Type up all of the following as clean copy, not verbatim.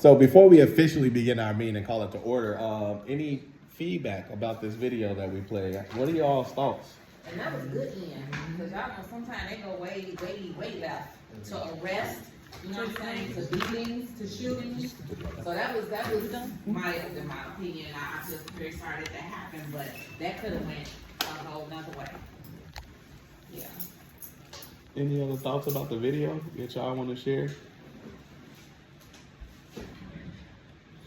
So before we officially begin our meeting and call it to order, any feedback about this video that we played? What are y'all's thoughts? And that was good then, because y'all know sometimes they go way left to arrest, you know what I'm saying, to beatings, to shootings. So that was my opinion. I'm just very sorry that happened, but that could have went a whole nother way. Yeah. Any other thoughts about the video that y'all want to share?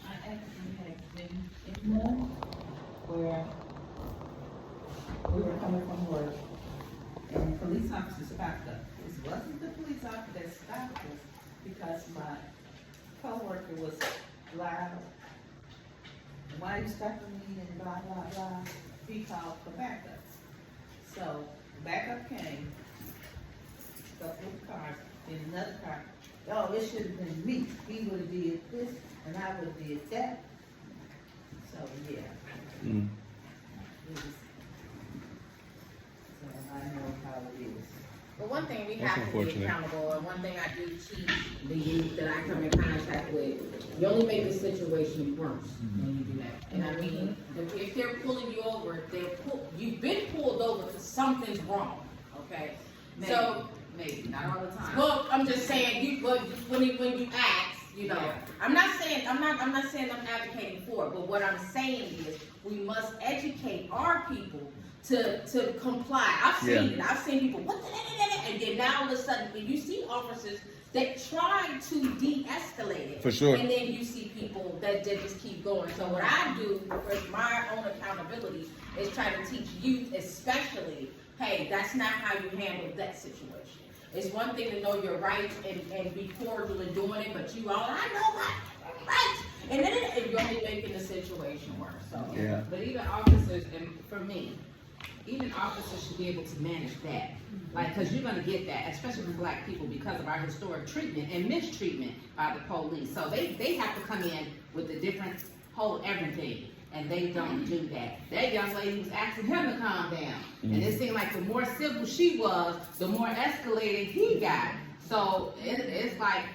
I actually had been in one where we were coming from work and police officers stopped us. This wasn't the police officer that stopped us because my coworker was loud. And why you stopping me and blah, blah, blah. He called for backup. So backup came, stuck with the car, in another car. Oh, it should have been me. He would have did this and I would have did that. So, yeah. Mm. It was- So I know how it is. But one thing we That's have to be unfortunate. accountable, and one thing I do teach the youth that I come in contact with, you only make the situation worse when you do that. And I mean, if they're pulling you over, you've been pulled over because something's wrong, okay? So, Maybe, not all the time. well, I'm just saying, when you ask, you know, Yeah. I'm not saying I'm advocating for it, but what I'm saying is, we must educate our people to comply. I've seen it, I've seen people, and then now all of a sudden, when you see officers that try to de-escalate it. For sure. And then you see people that just keep going. So what I do for my own accountability is try to teach youth especially, hey, that's not how you handle that situation. It's one thing to know your rights and be cordial in doing it, but you all, I know my rights. And then you're only making the situation worse, so. Yeah. But even officers, and for me, even officers should be able to manage that. Like, cause you're gonna get that, especially for black people, because of our historic treatment and mistreatment by the police. So they have to come in with a different whole everything, and they don't do that. That young lady was asking him to calm down. And it seemed like the more civil she was, the more escalated he got. So it's like,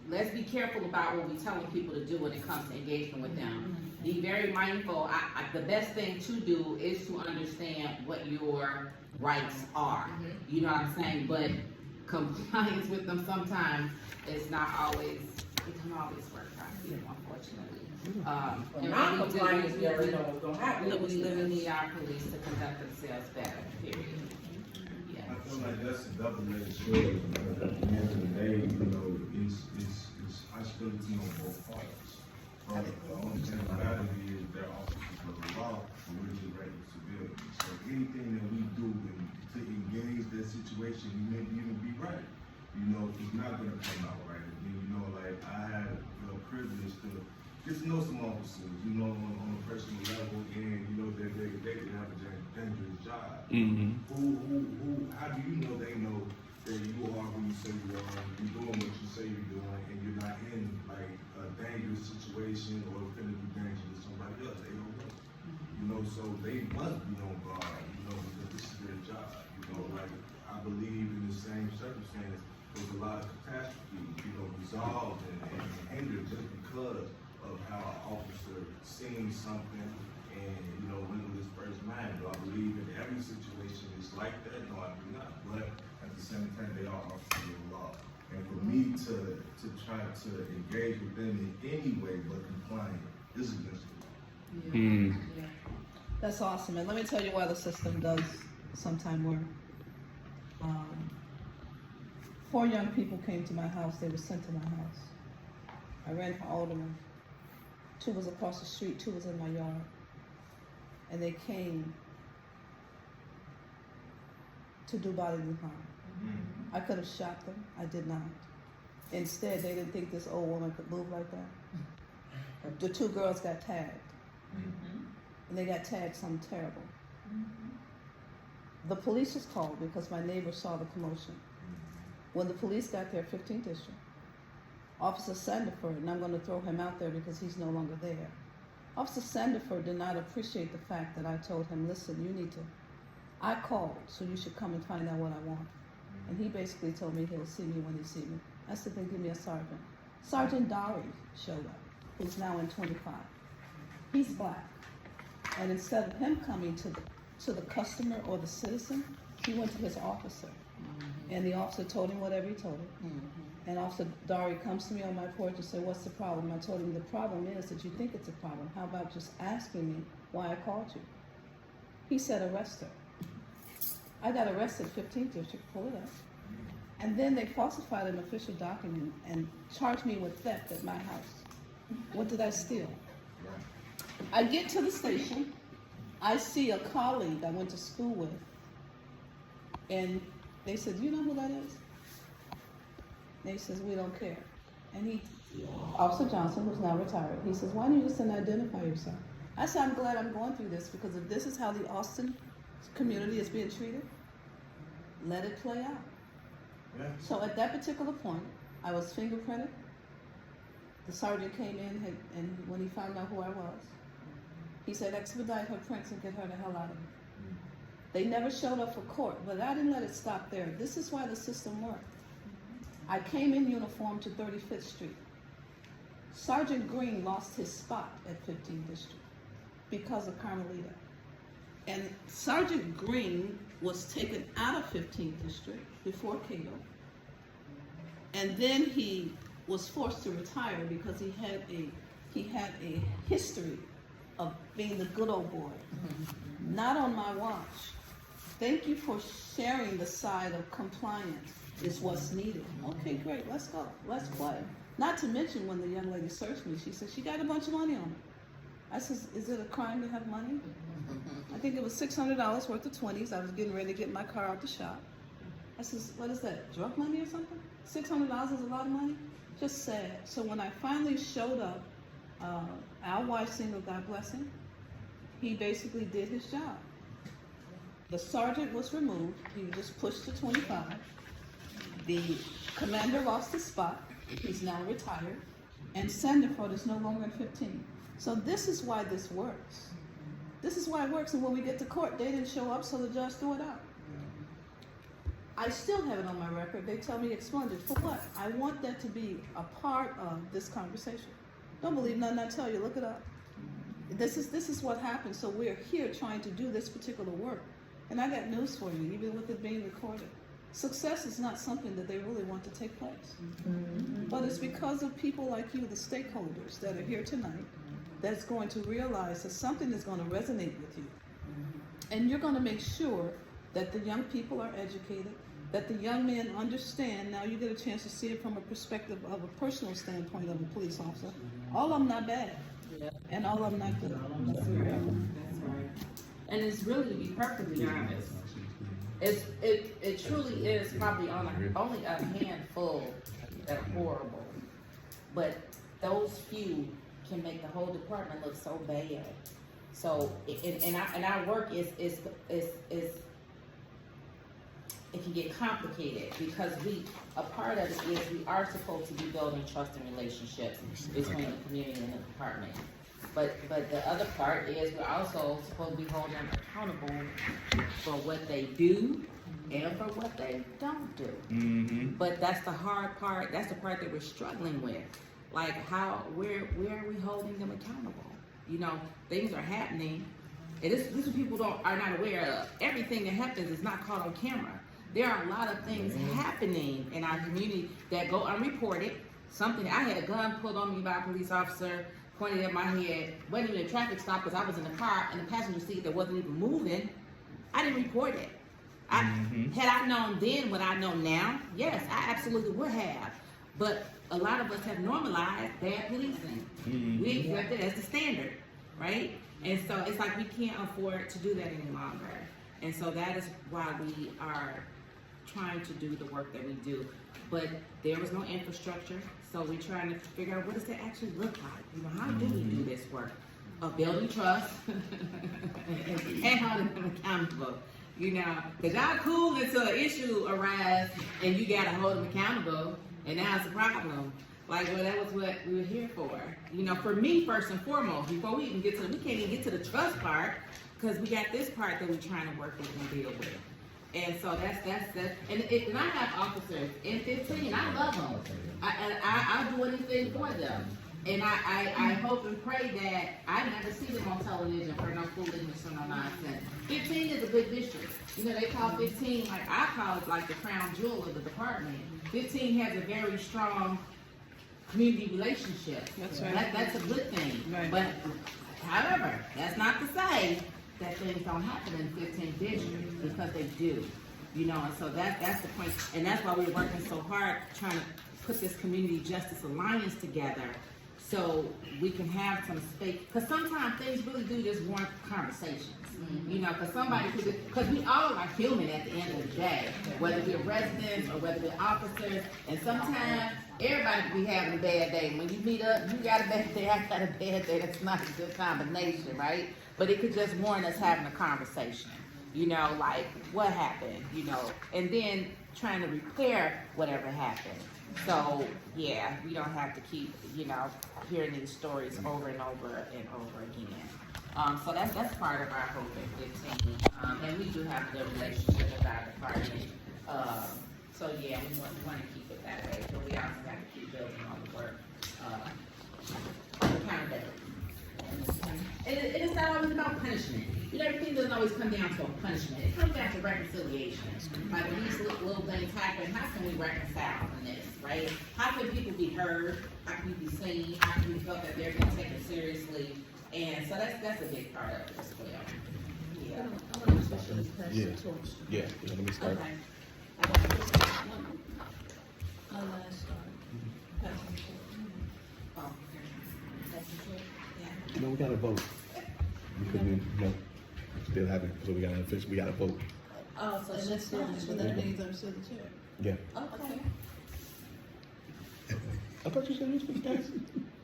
let's be careful about what we're telling people to do when it comes to engagement with them. Be very mindful. The best thing to do is to understand what your rights are. You know what I'm saying? But compliance with them sometimes is not always, it can always work out, you know, unfortunately. And Non-compliance, we you never know what's gonna happen. we need our police to conduct themselves better, period. Yeah. I feel like that's a double-edged sword, because at the end of the day, you know, it's hostility on both parties. But the only thing about it is they're officers of the law, and we're just regular civilians. So anything that we do to engage that situation, you may even be right. You know, it's not gonna come out right. And then, you know, like, I have the privilege to get to know some officers, you know, on a personal level, and, you know, that they can have a dangerous job. Mm-hmm. How do you know they know that you are who you say you are, you're doing what you say you're doing, and you're not in like a dangerous situation or gonna be dangerous to somebody else? They don't know. You know, so they must be on guard, you know, because this is their job. You know, like, I believe in the same circumstance, there's a lot of catastrophe, you know, resolved and hindered just because of how an officer sees something and, you know, went with his first mind. Do I believe in every situation is like that? No, I do not. But at the same time, they are officers of the law. And for me to try to engage with them in any way but compliant is against the law. Mm. That's awesome, and let me tell you why the system does sometime work. 4 young people came to my house, they were sent to my house. I ran for alderman. 2 was across the street, 2 was in my yard. And they came to do bodily harm. I could have shot them, I did not. Instead, they didn't think this old woman could move like that. The 2 girls got tagged. And they got tagged something terrible. The police was called because my neighbor saw the commotion. When the police got there, 15th District, Officer Sandiford, and I'm going to throw him out there because he's no longer there. Officer Sandiford did not appreciate the fact that I told him, listen, you need to, I called, so you should come and find out what I want. And he basically told me he'll see me when he see me. I said, then give me a sergeant. Sergeant Dari showed up. who's now in 25. He's black. And instead of him coming to the customer or the citizen, he went to his officer. And the officer told him whatever he told him. And Officer Dari comes to me on my porch and said, "What's the problem?" I told him, "The problem is that you think it's a problem. How about just asking me why I called you?" He said, "Arrest her." I got arrested 15th District, pull it up. And then they falsified an official document and charged me with theft at my house. What did I steal? I get to the station, I see a colleague I went to school with, and they said, "Do you know who that is?" And he says, "We don't care." And Officer Johnson, who's now retired, he says, "Why don't you just identify yourself?" I said, "I'm glad I'm going through this, because if this is how the Austin community is being treated, let it play out." Yeah. So at that particular point, I was fingerprinted. The sergeant came in, and when he found out who I was, he said, "Expedite her prints and get her the hell out of here." They never showed up for court, but I didn't let it stop there. This is why the system worked. I came in uniform to 35th Street. Sergeant Green lost his spot at 15th District because of Carmelita. And Sergeant Green was taken out of 15th District before Cato. And then he was forced to retire because he had a history of being the good old boy. Not on my watch. Thank you for sharing the side of compliance is what's needed. Okay, great, let's go, let's play. Not to mention when the young lady searched me, she said she got a bunch of money on her. I said, "Is it a crime to have money?" I think it was $600 worth of 20s. I was getting ready to get my car out the shop. I says, "What is that, drug money or something? $600 is a lot of money?" Just sad. So when I finally showed up, Al Weisinger, God bless him, he basically did his job. The sergeant was removed. He was just pushed to 25. The commander lost his spot. He's now retired. And Sandiford is no longer in 15. So this is why this works. This is why it works. And when we get to court, they didn't show up, so the judge threw it out. I still have it on my record. They tell me expunged. For what? I want that to be a part of this conversation. Don't believe nothing I tell you. Look it up. This is what happens. So we're here trying to do this particular work. And I got news for you, even with it being recorded. Success is not something that they really want to take place. But it's because of people like you, the stakeholders that are here tonight, that's going to realize that something is going to resonate with you. And you're going to make sure that the young people are educated, that the young men understand. Now you get a chance to see it from a perspective of a personal standpoint of a police officer. All of them not bad, and all of them not good. That's right. And it's really, to be perfectly honest, it truly is probably only a handful that are horrible, but those few can make the whole department look so bad. So, and our work is it can get complicated because a part of it is we are supposed to be building trust and relationships between the community and the department. But the other part is we're also supposed to be holding them accountable for what they do and for what they don't do. But that's the hard part. That's the part that we're struggling with. Like where are we holding them accountable? You know, things are happening, and this is what people are not aware of. Everything that happens is not caught on camera. There are a lot of things happening in our community that go unreported. Something, I had a gun pulled on me by a police officer, pointed at my head, wasn't even a traffic stop because I was in the car in the passenger seat that wasn't even moving. I didn't report it. Had I known then what I know now, yes, I absolutely would have. But a lot of us have normalized bad policing. We accept it as the standard, right? And so it's like we can't afford to do that any longer. And so that is why we are trying to do the work that we do. But there was no infrastructure, so we're trying to figure out what does that actually look like? You know, how do we do this work? Of building trust and holding them accountable. You know, because y'all cool until an issue arises and you gotta hold them accountable, and now it's a problem. Like, well, that was what we were here for. You know, for me, first and foremost, before we even get to we can't even get to the trust part, because we got this part that we're trying to work with and deal with. And so that's and I have officers in 15, I love them. I'll do anything for them. And I hope and pray that I never see them on television for no foolishness or no nonsense. 15 is a good district. You know, they call 15, like I call it like the crown jewel of the department. 15 has a very strong community relationship. That's right. That's a good thing. Right. But however, that's not to say that things don't happen in 15 districts, because they do. You know, and so that's the point. And that's why we're working so hard trying to put this Community Justice Alliance together, so we can have some space, because sometimes things really do just warrant conversations. You know, because we all are human at the end of the day, whether we're residents or whether we're officers, and sometimes everybody can be having a bad day. When you meet up, you got a bad day, I got a bad day, that's not a good combination, right? But it could just warrant us having a conversation, you know, like, what happened, you know, and then trying to repair whatever happened. So, yeah, we don't have to keep, you know, hearing these stories over and over and over again. So that's part of our hope at 15. And we do have a good relationship with our department. So yeah, we want to keep it that way, but we also have to keep building on the work, accountability. And it's not always about punishment. You know, everything doesn't always come down to a punishment. It comes down to reconciliation. Like when these little things happen, how can we reconcile from this, right? How can people be heard? How can we be seen? How can we feel that they're being taken seriously? And so that's a big part of it as well. Yeah. I want to officially pass Yeah. the torch. Yeah, let me start. Okay. I want to, my last start. Pass the torch. Oh, okay. That's the truth. Yeah. No, we gotta vote. Because we, still haven't, so we gotta vote. Oh, so that's still, so that means I'm still the chair. Yeah. Okay. I thought you said you was gonna pass.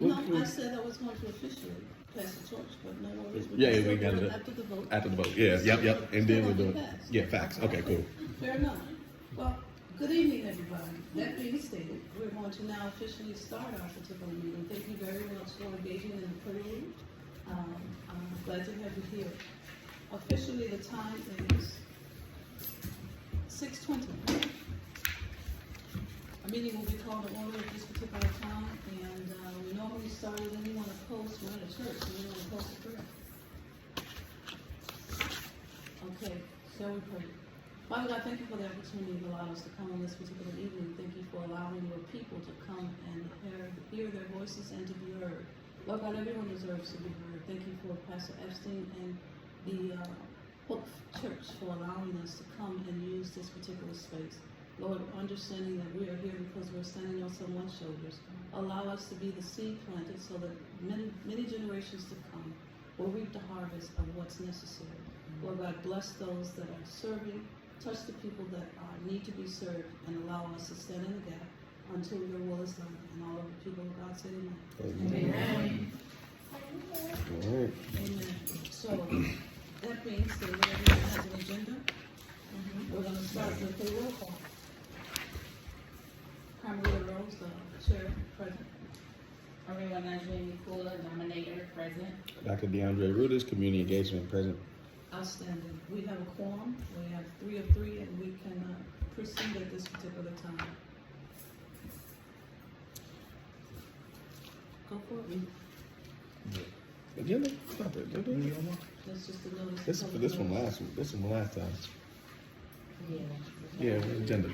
No, I said I was going to officially pass the torch, but no worries. Yeah, can we still got do it. After the vote. After the vote, yeah, yep, and then we'll do it. Pass. Yeah, facts, okay, cool. Fair enough. Well, good evening, everybody. That being stated, we're going to now officially start our particular meeting. Thank you very much for engaging in the prelude. I'm glad to have you here. Officially, the time is 6:20. A meeting will be called to order at this particular time, and we normally start with anyone opposed. We're in a church, so anyone opposed to prayer. Okay, shall we pray? Father God, thank you for the opportunity you allowed us to come on this particular evening. Thank you for allowing your people to come and hear their voices and to be heard. Lord God, everyone deserves to be heard. Thank you for Pastor Epstein and the Hope Church for allowing us to come and use this particular space. Lord, understanding that we are here because we're standing on someone's shoulders, allow us to be the seed planted so that many generations to come will reap the harvest of what's necessary. Lord God, bless those that are serving, touch the people that need to be served, and allow us to stand in the gap until your will is done. And all of the people of God say amen. Amen. All right. Amen. So, that being said, everyone has an agenda. We're going to start with a roll call. Carmelita Rose, the chair, present. Everyone, Najee Kula, nominator, present. Dr. DeAndre Rudis, community engagement, present. Outstanding. We have a quorum. We have 3 of 3, and we can proceed at this particular time. Go for it. Agenda? Not the agenda. That's just a notice. This is for this one last week. This one last time. Yeah, agenda.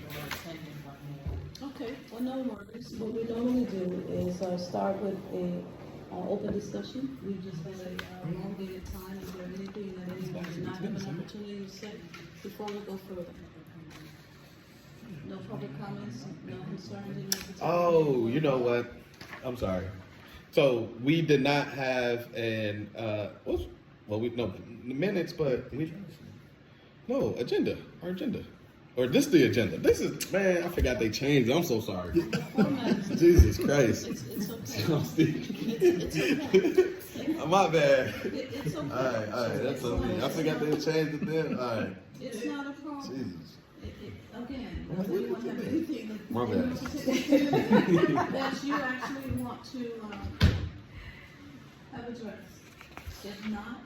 Okay, well, no worries. What we normally do is start with a open discussion. We just had a elongated time. Is there anything that anyone did not have an opportunity to say before we go further? No public comments, no concerns, any particular? Oh, you know what? I'm sorry. So we did not have an minutes, but no agenda. Our agenda. Or this the agenda. This is, man, I forgot they changed it. I'm so sorry. Jesus Christ. It's okay. It's okay. My bad. It's okay. All right, that's on me. I forgot they changed it then. All right. It's not a problem. Jesus. Again, does anyone have anything My bad. that you actually want to have addressed? If not,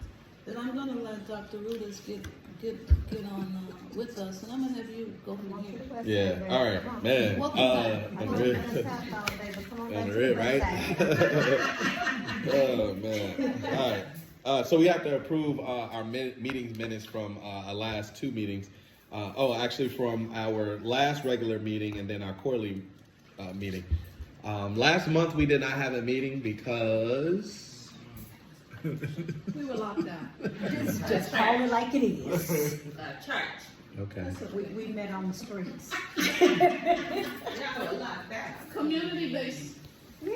then I'm gonna let Dr. Rudis get on with us, and I'm gonna have you go from here. Yeah. All right, man. Welcome back. On the rip. On the rip, right? Oh man. All right. So we have to approve our meeting minutes from our last two meetings. Actually from our last regular meeting and then our quarterly meeting. Last month we did not have a meeting because We were locked down. Just call it like it is. Church. okay. We met on the streets. Y'all a lot better. Community-based Yeah.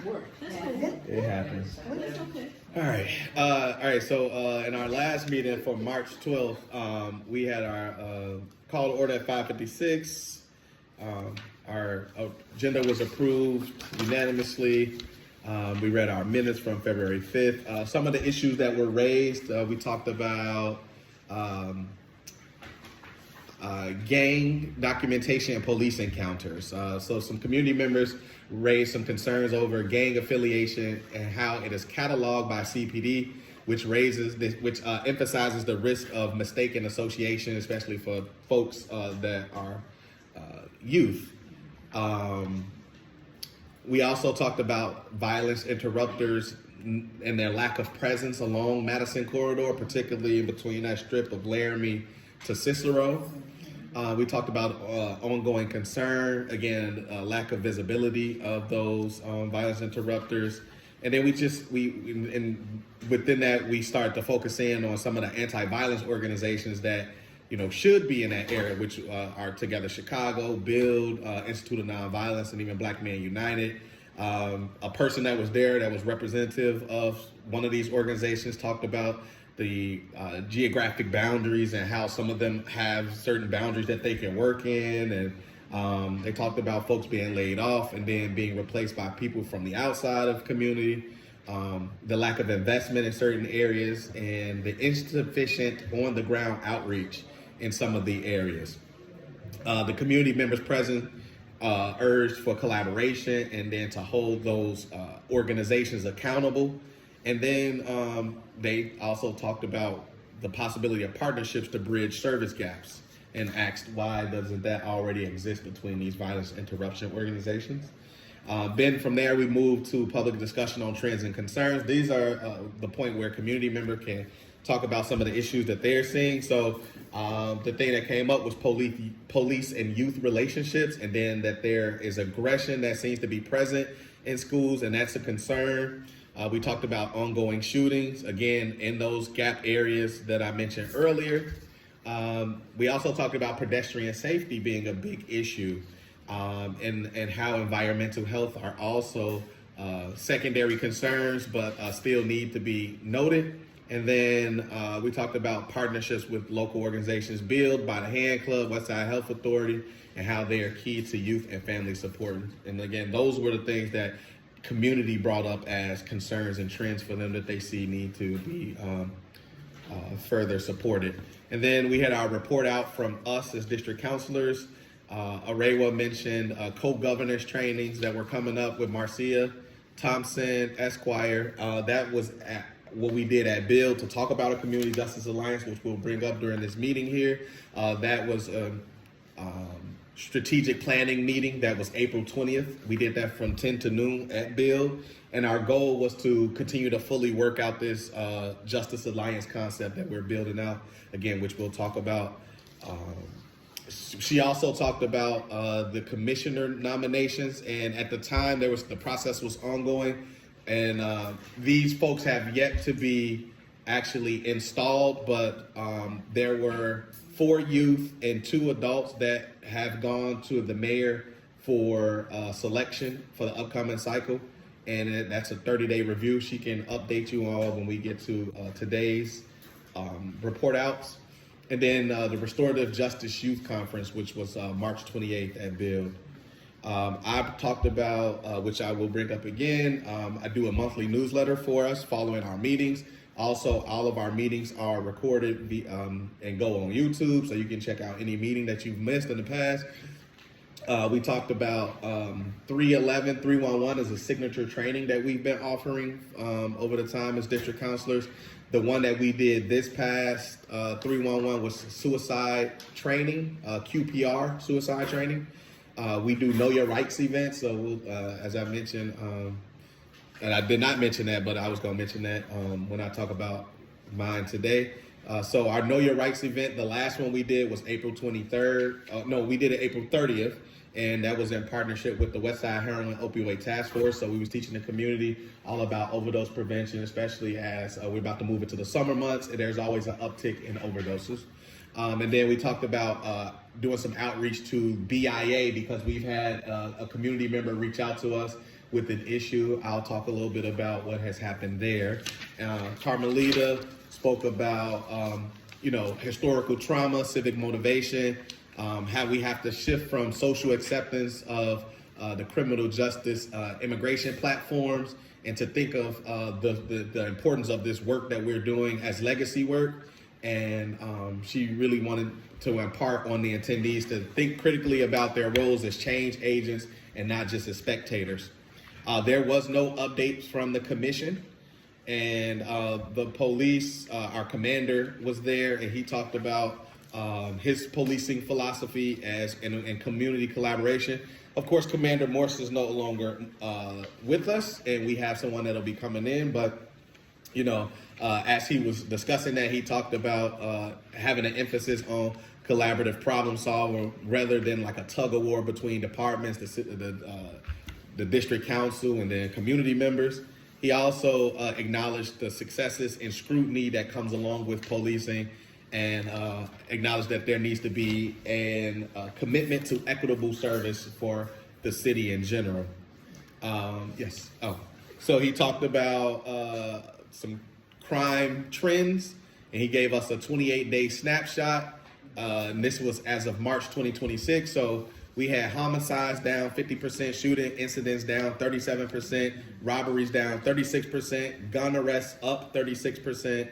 work. That's cool. It happens. That's okay. All right. So in our last meeting for March 12th, we had our call to order at 5:56. Our agenda was approved unanimously. We read our minutes from February 5th. Some of the issues that were raised, we talked about gang documentation and police encounters. So some community members raised some concerns over gang affiliation and how it is cataloged by CPD, which emphasizes the risk of mistaken association, especially for folks that are youth. We also talked about violence interrupters and their lack of presence along Madison Corridor, particularly between that strip of Laramie to Cicero. We talked about ongoing concern, again, lack of visibility of those violence interrupters. And then within that, we start to focus in on some of the anti-violence organizations that, should be in that area, which are Together Chicago, BUILD, Institute of Nonviolence, and even Black Men United. A person that was there that was representative of one of these organizations talked about the geographic boundaries and how some of them have certain boundaries that they can work in. And they talked about folks being laid off and then being replaced by people from the outside of community. The lack of investment in certain areas and the insufficient on-the-ground outreach in some of the areas. The community members present urged for collaboration and then to hold those organizations accountable. And then they also talked about the possibility of partnerships to bridge service gaps and asked why doesn't that already exist between these violence interruption organizations. Then from there, we moved to public discussion on trends and concerns. These are the point where community member can talk about some of the issues that they're seeing. So the thing that came up was police and youth relationships, and then that there is aggression that seems to be present in schools, and that's a concern. We talked about ongoing shootings, again, in those gap areas that I mentioned earlier. We also talked about pedestrian safety being a big issue, and how environmental health are also secondary concerns, but still need to be noted. And then we talked about partnerships with local organizations, BUILD, By the Hand Club, Westside Health Authority, and how they are key to youth and family support. And again, those were the things that community brought up as concerns and trends for them that they see need to be further supported. And then we had our report out from us as district counselors. Arewa mentioned co-governors trainings that were coming up with Marcia Thompson, Esquire. That was what we did at BUILD to talk about a Community Justice Alliance, which we'll bring up during this meeting here. That was a strategic planning meeting that was April 20th. We did that from 10 to noon at BUILD. And our goal was to continue to fully work out this Justice Alliance concept that we're building out, again, which we'll talk about. She also talked about the commissioner nominations, and at the time the process was ongoing, and these folks have yet to be actually installed, but there were 4 youth and 2 adults that have gone to the mayor for selection for the upcoming cycle, and that's a 30-day review. She can update you all when we get to today's report outs. And then the Restorative Justice Youth Conference, which was March 28th at BUILD. I've talked about, which I will bring up again, I do a monthly newsletter for us following our meetings. Also, all of our meetings are recorded and go on YouTube, so you can check out any meeting that you've missed in the past. We talked about 311 is a signature training that we've been offering over the time as district counselors. The one that we did this past 311 was suicide training, QPR suicide training. We do Know Your Rights events. So as I mentioned, and I did not mention that, but I was going to mention that when I talk about mine today. So our Know Your Rights event, the last one we did was April 23rd. No, we did it April 30th. And that was in partnership with the Westside Heroin Opioid Task Force. So we was teaching the community all about overdose prevention, especially as we're about to move into the summer months, and there's always an uptick in overdoses. And then we talked about doing some outreach to BIA because we've had a community member reach out to us with an issue. I'll talk a little bit about what has happened there. Carmelita spoke about, historical trauma, civic motivation, how we have to shift from social acceptance of the criminal justice immigration platforms and to think of the importance of this work that we're doing as legacy work. And she really wanted to impart on the attendees to think critically about their roles as change agents and not just as spectators. There was no updates from the commission, and the police, our commander was there, and he talked about his policing philosophy as in community collaboration. Of course, Commander Morse is no longer with us, and we have someone that'll be coming in. But as he was discussing that, he talked about having an emphasis on collaborative problem solving rather than like a tug of war between departments, the district council, and then community members. He also acknowledged the successes and scrutiny that comes along with policing, and acknowledge that there needs to be a commitment to equitable service for the city in general. Yes. Oh, so he talked about some crime trends, and he gave us a 28-day snapshot. And this was as of March 2026. So we had homicides down 50%, shooting incidents down 37%, robberies down 36%, gun arrests up 36%.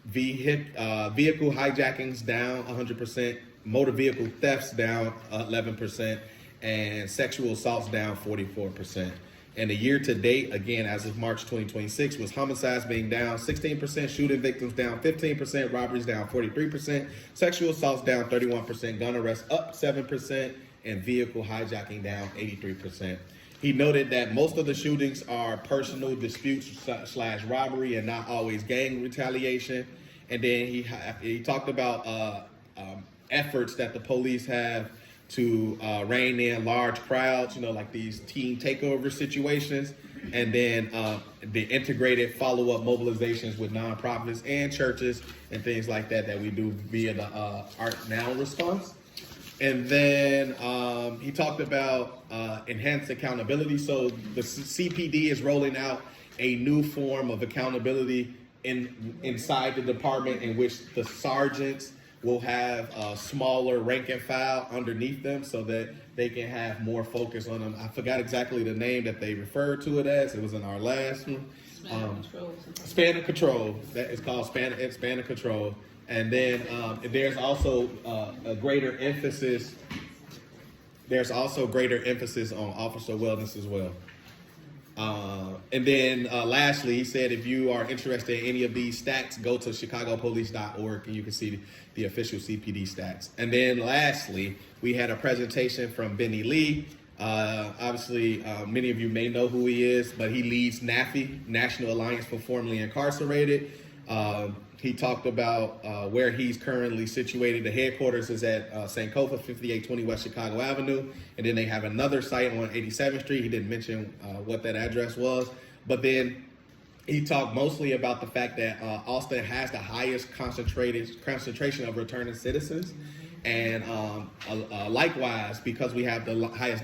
Vehicle hijackings down 100%, motor vehicle thefts down 11%, and sexual assaults down 44%. And the year to date, again, as of March 2026, was homicides being down 16%, shooting victims down 15%, robberies down 43%, sexual assaults down 31%, gun arrests up 7%, and vehicle hijacking down 83%. He noted that most of the shootings are personal disputes / robbery and not always gang retaliation. And then he talked about efforts that the police have to rein in large crowds, like these teen takeover situations. And then the integrated follow-up mobilizations with nonprofits and churches and things like that we do via the Art Now response. And then he talked about enhanced accountability. So the CPD is rolling out a new form of accountability inside the department, in which the sergeants will have a smaller rank and file underneath them so that they can have more focus on them. I forgot exactly the name that they referred to it as. It was in our last one. Span of control. That is called span of control. And then there's also a greater emphasis. There's also greater emphasis on officer wellness as well. And then lastly, he said, if you are interested in any of these stats, go to chicagopolice.org and you can see the official CPD stats. And then lastly, we had a presentation from Benny Lee. Obviously, many of you may know who he is, but he leads NAFI, National Alliance for Formerly Incarcerated. He talked about where he's currently situated. The headquarters is at Sankofa, 5820 West Chicago Avenue. And then they have another site on 87th Street. He didn't mention what that address was. But then he talked mostly about the fact that Austin has the highest concentration of returning citizens. And likewise, because we have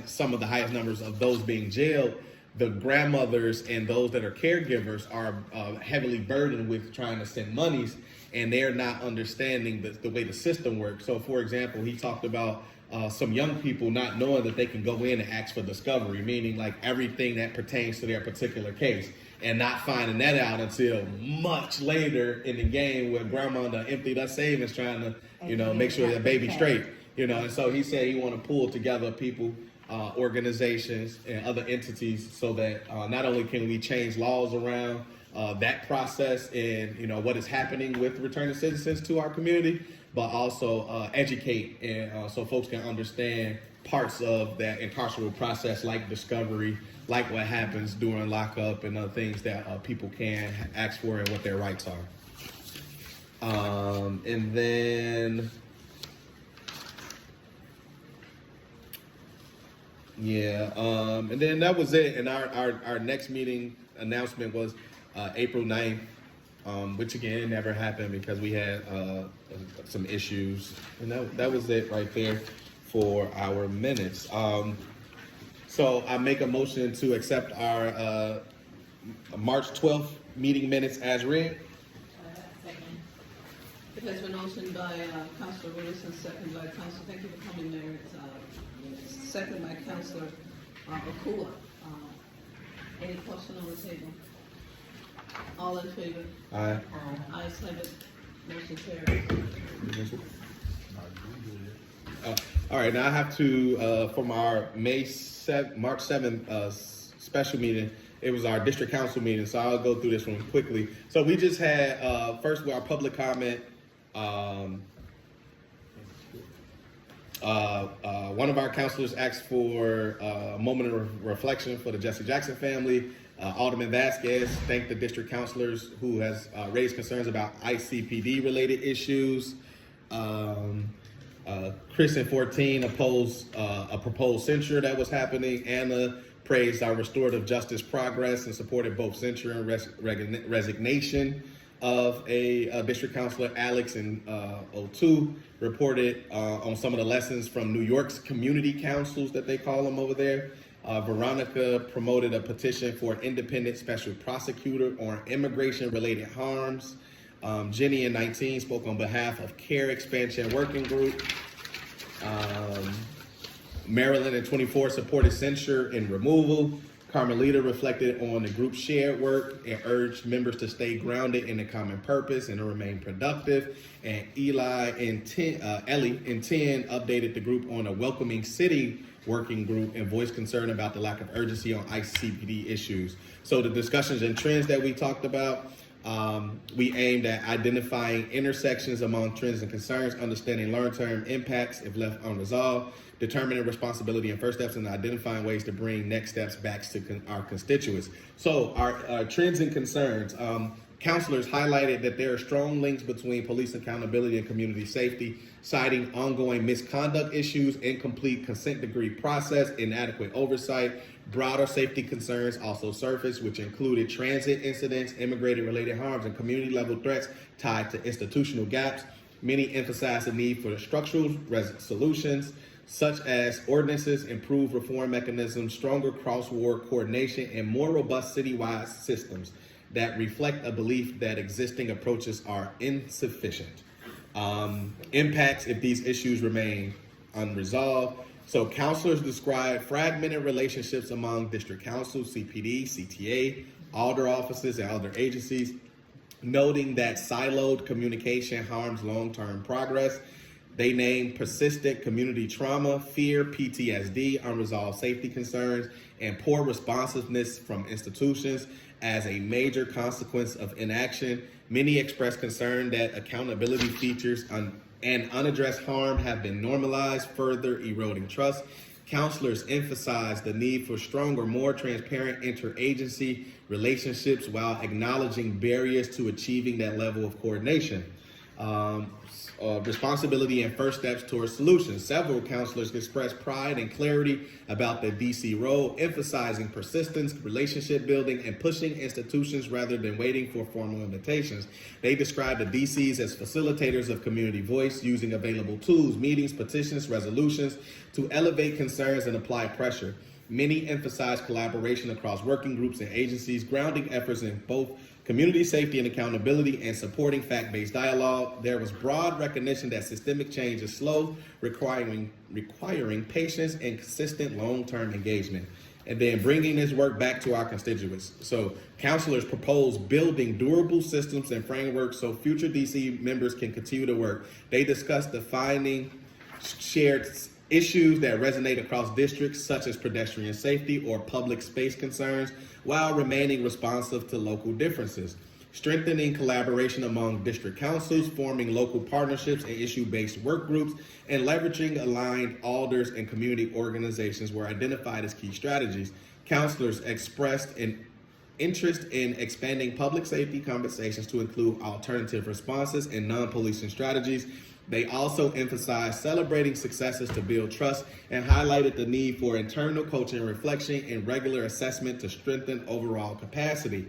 some of the highest numbers of those being jailed, the grandmothers and those that are caregivers are heavily burdened with trying to send monies, and they're not understanding the way the system works. So, for example, he talked about some young people not knowing that they can go in and ask for discovery, meaning like everything that pertains to their particular case, and not finding that out until much later in the game when grandma emptied her savings trying to, make sure that baby's straight. You know, and so he said he want to pull together people, organizations, and other entities so that not only can we change laws around that process and what is happening with returning citizens to our community, but also educate and so folks can understand parts of that incarceral process, like discovery, like what happens during lockup and other things that people can ask for and what their rights are. And then, and then that was it. And our next meeting announcement was April 9th, which again never happened because we had some issues. And that was it right there for our minutes. So I make a motion to accept our March 12th meeting minutes as read. It has been motioned by Councilor Wilson, second by Councilor, thank you for coming, Mayor. Second by Councilor Akua. Any question on the table? All in favor? Aye. Ayes have it. Motion carries. All right, now I have to, from our March 7th special meeting, it was our district council meeting, so I'll go through this one quickly. So we just had, first with our public comment, one of our counselors asked for a moment of reflection for the Jesse Jackson family. Alderman Vasquez thanked the district counselors who has raised concerns about ICPD related issues. Chris in 14 opposed a proposed censure that was happening. Anna praised our restorative justice progress and supported both censure and resignation of a district counselor. Alex in 02 reported on some of the lessons from New York's community councils that they call them over there. Veronica promoted a petition for an independent special prosecutor on immigration-related harms. Jenny in 19 spoke on behalf of CARE Expansion Working Group. Marilyn in 24 supported censure and removal. Carmelita reflected on the group's shared work and urged members to stay grounded in a common purpose and to remain productive. And Ellie in 10 updated the group on a welcoming city working group and voiced concern about the lack of urgency on ICPD issues. So the discussions and trends that we talked about, we aimed at identifying intersections among trends and concerns, understanding long-term impacts if left unresolved, determining responsibility and first steps, and identifying ways to bring next steps back to our constituents. So our trends and concerns, counselors highlighted that there are strong links between police accountability and community safety, citing ongoing misconduct issues, incomplete consent decree process, inadequate oversight. Broader safety concerns also surfaced, which included transit incidents, immigrant-related harms, and community-level threats tied to institutional gaps. Many emphasized the need for structural solutions, such as ordinances, improved reform mechanisms, stronger cross-ward coordination, and more robust citywide systems that reflect a belief that existing approaches are insufficient. Impacts if these issues remain unresolved. So counselors described fragmented relationships among district councils, CPD, CTA, alder offices, and other agencies, noting that siloed communication harms long-term progress. They named persistent community trauma, fear, PTSD, unresolved safety concerns, and poor responsiveness from institutions as a major consequence of inaction. Many expressed concern that accountability features and unaddressed harm have been normalized, further eroding trust. Counselors emphasized the need for stronger, more transparent interagency relationships while acknowledging barriers to achieving that level of coordination. Responsibility and first steps towards solutions. Several counselors expressed pride and clarity about the DC role, emphasizing persistence, relationship building, and pushing institutions rather than waiting for formal invitations. They described the DCs as facilitators of community voice, using available tools, meetings, petitions, resolutions to elevate concerns and apply pressure. Many emphasized collaboration across working groups and agencies, grounding efforts in both community safety and accountability, and supporting fact-based dialogue. There was broad recognition that systemic change is slow, requiring patience and consistent long-term engagement. And then bringing this work back to our constituents. So counselors proposed building durable systems and frameworks so future DC members can continue to work. They discussed defining shared issues that resonate across districts, such as pedestrian safety or public space concerns, while remaining responsive to local differences. Strengthening collaboration among district councils, forming local partnerships and issue-based work groups, and leveraging aligned alders and community organizations were identified as key strategies. Councilors expressed an interest in expanding public safety conversations to include alternative responses and non-policing strategies. They also emphasized celebrating successes to build trust and highlighted the need for internal coaching and reflection and regular assessment to strengthen overall capacity.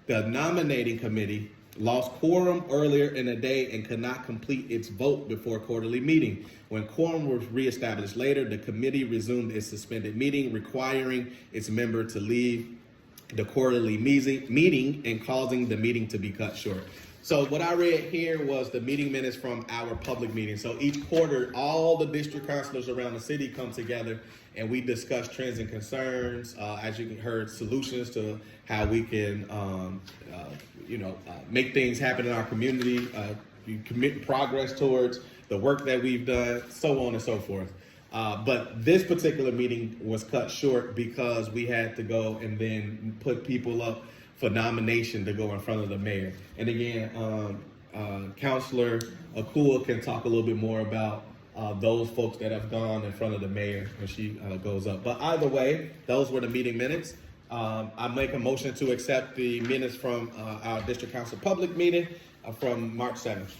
The nominating committee lost quorum earlier in the day and could not complete its vote before quarterly meeting. When quorum was reestablished later, the committee resumed its suspended meeting, requiring its member to leave the quarterly meeting and causing the meeting to be cut short. So what I read here was the meeting minutes from our public meeting. So each quarter, all the district councilors around the city come together and we discuss trends and concerns, as you heard, solutions to how we can, make things happen in our community, you commit progress towards the work that we've done, so on and so forth. But this particular meeting was cut short because we had to go and then put people up for nomination to go in front of the mayor. And again, Councilor Akua can talk a little bit more about those folks that have gone in front of the mayor when she goes up. But either way, those were the meeting minutes. I make a motion to accept the minutes from our district council public meeting from March 7th.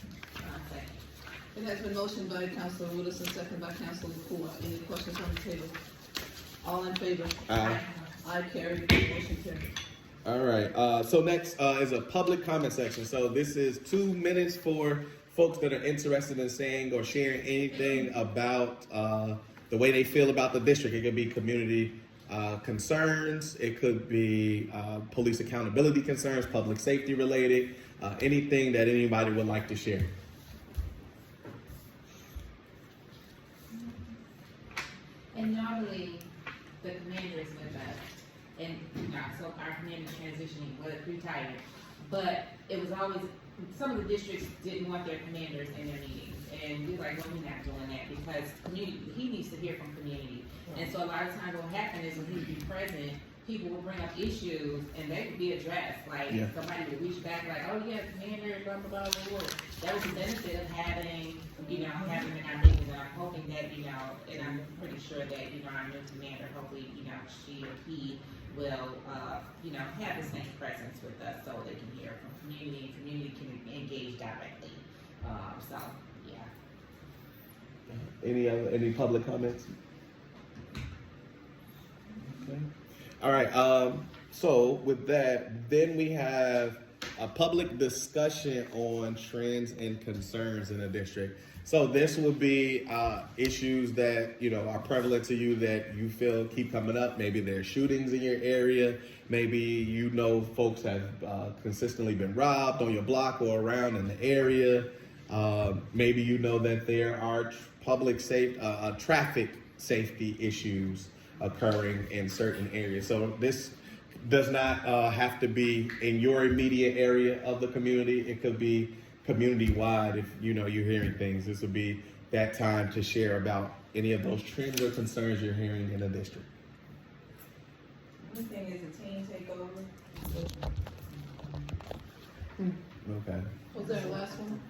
It has been motioned by Councilor Woodison, second by Councilor Kua. Any questions on the table? All in favor? Aye. Aye, carried. Motion carried. All right. So next is a public comment section. So this is 2 minutes for folks that are interested in saying or sharing anything about the way they feel about the district. It could be community concerns. It could be police accountability concerns, public safety related, anything that anybody would like to share. And normally, the commander is with us, and, so our commander transitioning, was retired. But it was always, some of the districts didn't want their commanders in their meetings, and we were like, well, we're not doing that, because he needs to hear from community. And so a lot of times what will happen is when he would be present, people will bring up issues, and they could be addressed, like, somebody would reach back, like, oh, yeah, commander, blah, blah, blah, blah, blah. That was the benefit of having, having them in our meetings, and I'm hoping that, and I'm pretty sure that, our new commander, hopefully, she or he will, have the same presence with us, so they can hear from community, and community can engage directly. So, yeah. Any public comments? Okay. All right. So with that, then we have a public discussion on trends and concerns in the district. So this would be issues that are prevalent to you that you feel keep coming up. Maybe there's shootings in your area. Maybe folks have consistently been robbed on your block or around in the area. Maybe that there are traffic safety issues occurring in certain areas. So this does not have to be in your immediate area of the community. It could be community-wide if you're hearing things. This would be that time to share about any of those trends or concerns you're hearing in the district. One thing is a teen takeover. Okay. Was there a last one?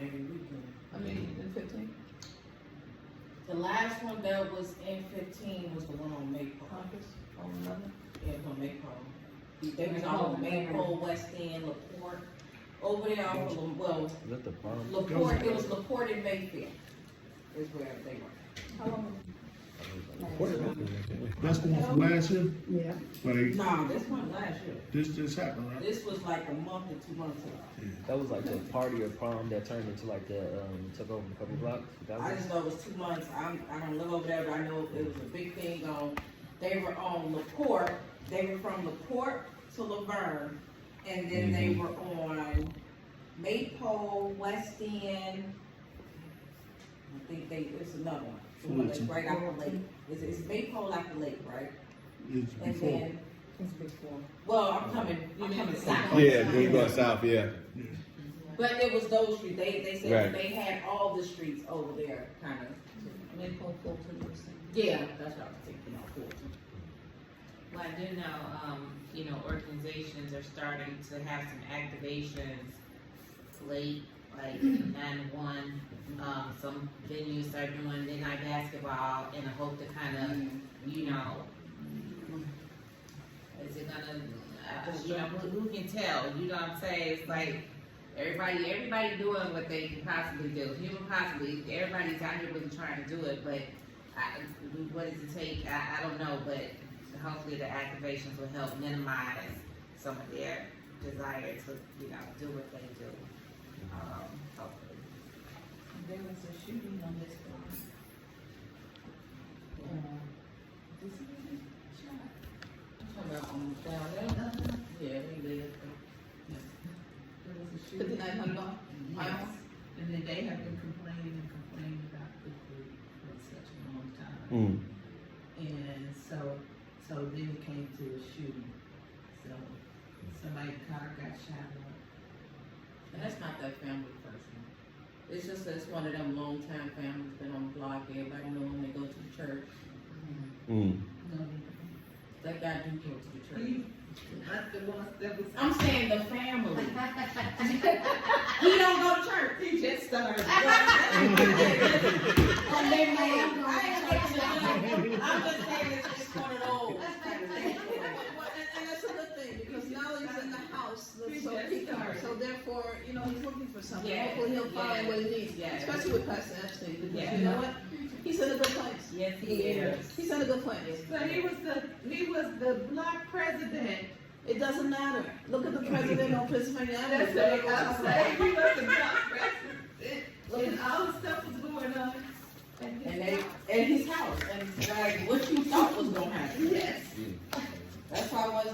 Every weekend. In 15? The last one that was in 15 was the one on Maple. Congress, on 11? Yeah, it was on Maple. They was on Maple, West End, LaPorte, over there off of, LaPorte, it was LaPorte and Mayfield is where they were. How long? That's the one from last year? Yeah. Like, No, this one last year. this just happened, right? This was like a month or 2 months ago. That was like the party or prom that turned into like the took over a couple blocks. That I was, just know it was 2 months. I don't live over there, but I know it was a big thing on, they were on LaPorte. They were from LaPorte to Laverne, and then they were on Maypole, West End. I think it's another one. The one that's right off the lake. It's Maypole off the lake, right? It's And before. then, It's before. well, I'm coming south. Yeah, when you go south, yeah. But it was those streets, they said Right. they had all the streets over there, kind of. And they call Fulton, you were saying. Yeah, that's what I was thinking of, Fulton. Well, I do know, organizations are starting to have some activations late, like 9-1. Some venues are doing midnight basketball in a hope to kind of, is it gonna, who can tell? You know what I'm saying? It's like everybody doing what they can possibly do. Human possibly, everybody's out here really trying to do it, but what does it take? I don't know, but hopefully the activations will help minimize some of their desire to, do what they do. Hopefully. There was a shooting on this block. Did somebody shot? Talking about down there? Yeah, they live. There was a shooting. 5900 block? Yes, and then they have been complaining about the group for such a long time. And so then it came to a shooting. So somebody's car got shot up. And that's not that family person. It's just that it's one of them long-time families, been on the block, everybody know when they go to the church. Mm. No, That guy do go to the church. he, not the ones that was. I'm saying the family. He don't go to church. He just started. And they may, I'm just saying it's one of those. And that's a good thing, because now he's in the house, so therefore, he's looking for something. Yeah, Hopefully he'll find yeah, what he needs, yeah. especially with Pastor Epstein, because Yeah. you know what? He's in a good place. Yes, he is. He's in a good place. So he was the block president. It doesn't matter. Look at the president on Pennsylvania Avenue. That's what I'm saying, he was the block president. And all the stuff was going on. And at his house, and like, what you thought was gonna happen. Yes. That's why I was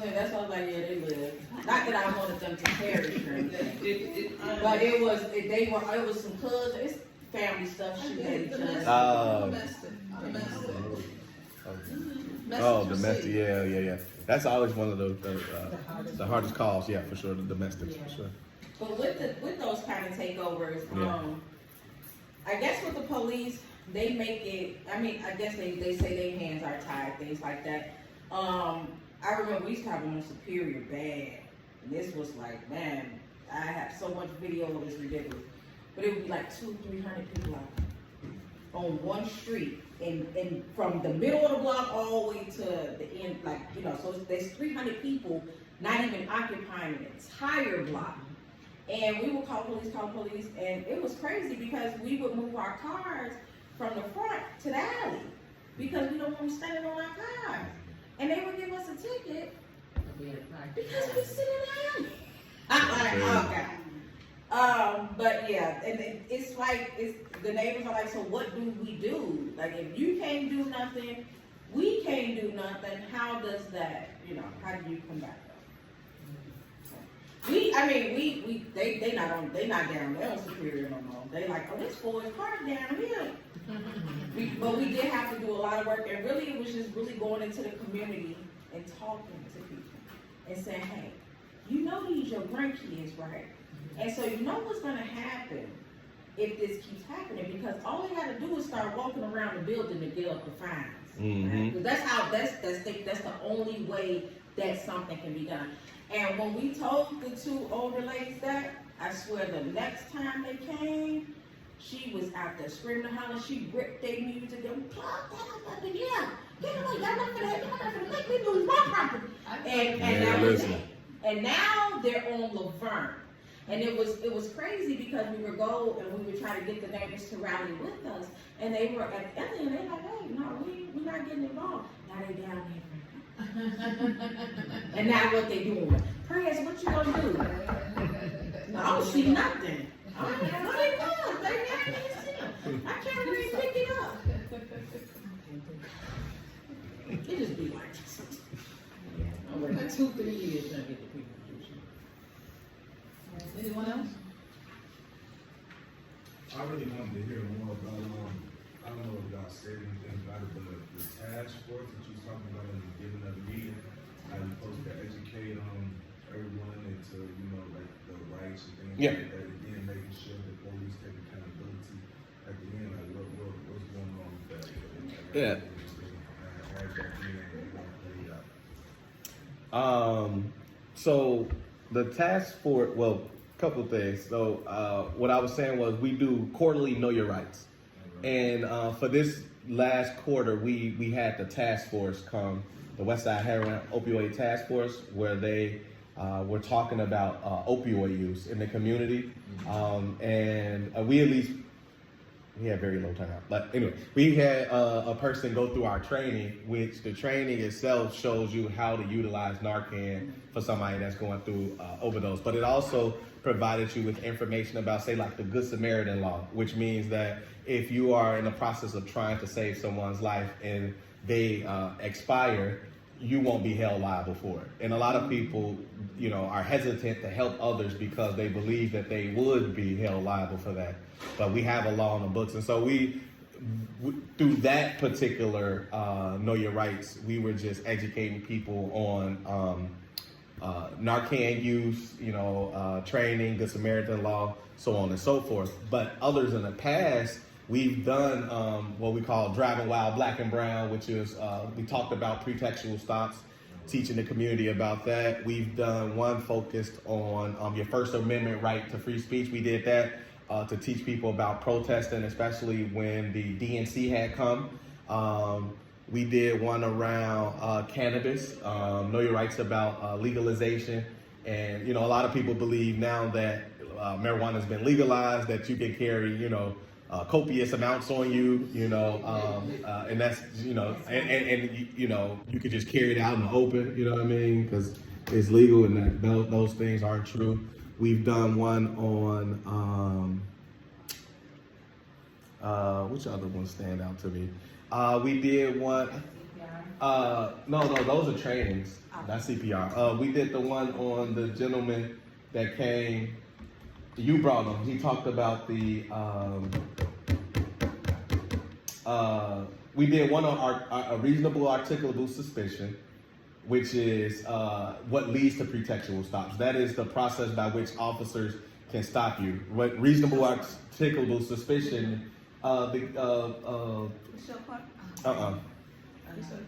like, yeah, they live. Not that I wanted them to perish or anything. But it was some cousins, it's family stuff shooting at each other. Domestic. Oh, domestic, yeah. That's always one of the hardest calls, yeah, for sure, the domestics, for sure. But with those kind of takeovers, Yeah. I guess with the police, they make it, I guess they say their hands are tied, things like that. I remember we used to have them on Superior bad, and this was like, man, I have so much video of this ridiculous. But it would be like 200-300 people out on one street, and from the middle of the block all the way to the end, so there's 300 people not even occupying an entire block. And we would call police, and it was crazy because we would move our cars from the front to the alley because we don't want them standing on our cars. And they would give us a ticket because we sit in the alley. I'm like, oh God. But yeah, and it's like, the neighbors are like, so what do we do? Like, if you can't do nothing, we can't do nothing, how does that, how do you come back up? They not down there on Superior no more. They like, oh, this Ford Park down here. But we did have to do a lot of work, and really it was just really going into the community and talking to people and saying, hey, these your grandkids, right? And so what's gonna happen if this keeps happening, because all they had to do is start walking around the building to get up the fines. Right? 'Cause that's the only way that something can be done. And when we told the two older ladies that, I swear the next time they came, she was out there screaming and hollering. She ripped their music and plug that up under here. Get away, y'all not gonna make me lose my property. And now they're on Laverne. And it was crazy because we would go and we would try to get the neighbors to rally with us. And they were at the end, they're like, hey, no, we're not getting involved. Now they down here. And now what they doing? Prayers, what you gonna do? I don't see nothing. I can't really pick it up. It just be like, I'm waiting 2-3 years to get the people to do something. Anyone else? I really wanted to hear more about, I don't know if y'all said anything about it, but the task force that you was talking about in the beginning of the meeting, how you supposed to educate everyone into, like the rights and things Yeah. like that again. Yeah. So the task force, well, couple things. So what I was saying was we do quarterly Know Your Rights, and for this last quarter, we had the task force come, the Westside Heroin Opioid Task Force, where they were talking about opioid use in the community, and we had very low turnout. But anyway, we had a person go through our training, which the training itself shows you how to utilize Narcan for somebody that's going through overdose. But it also provided you with information about, say, like the Good Samaritan law, which means that if you are in the process of trying to save someone's life and they expire, you won't be held liable for it. And a lot of people, are hesitant to help others because they believe that they would be held liable for that. But we have a law on the books. And so we through that particular Know Your Rights, we were just educating people on Narcan use, training, Good Samaritan law, so on and so forth. But others in the past, we've done what we call Driving While Black and Brown, which is, we talked about pretextual stops, teaching the community about that. We've done one focused on your First Amendment right to free speech. We did that to teach people about protesting, especially when the DNC had come. We did one around cannabis, Know Your Rights about legalization. And, a lot of people believe now that marijuana has been legalized, that you can carry, copious amounts on you, and that's, you could just carry it out in the open, you know what I mean? Because it's legal and those things aren't true. We've done one on, which other ones stand out to me? We did one, no, those are trainings, not CPR. We did the one on the gentleman that came, you brought him, he talked about the, we did one on a reasonable articulable suspicion, which is what leads to pretextual stops. That is the process by which officers can stop you. What reasonable articulable suspicion,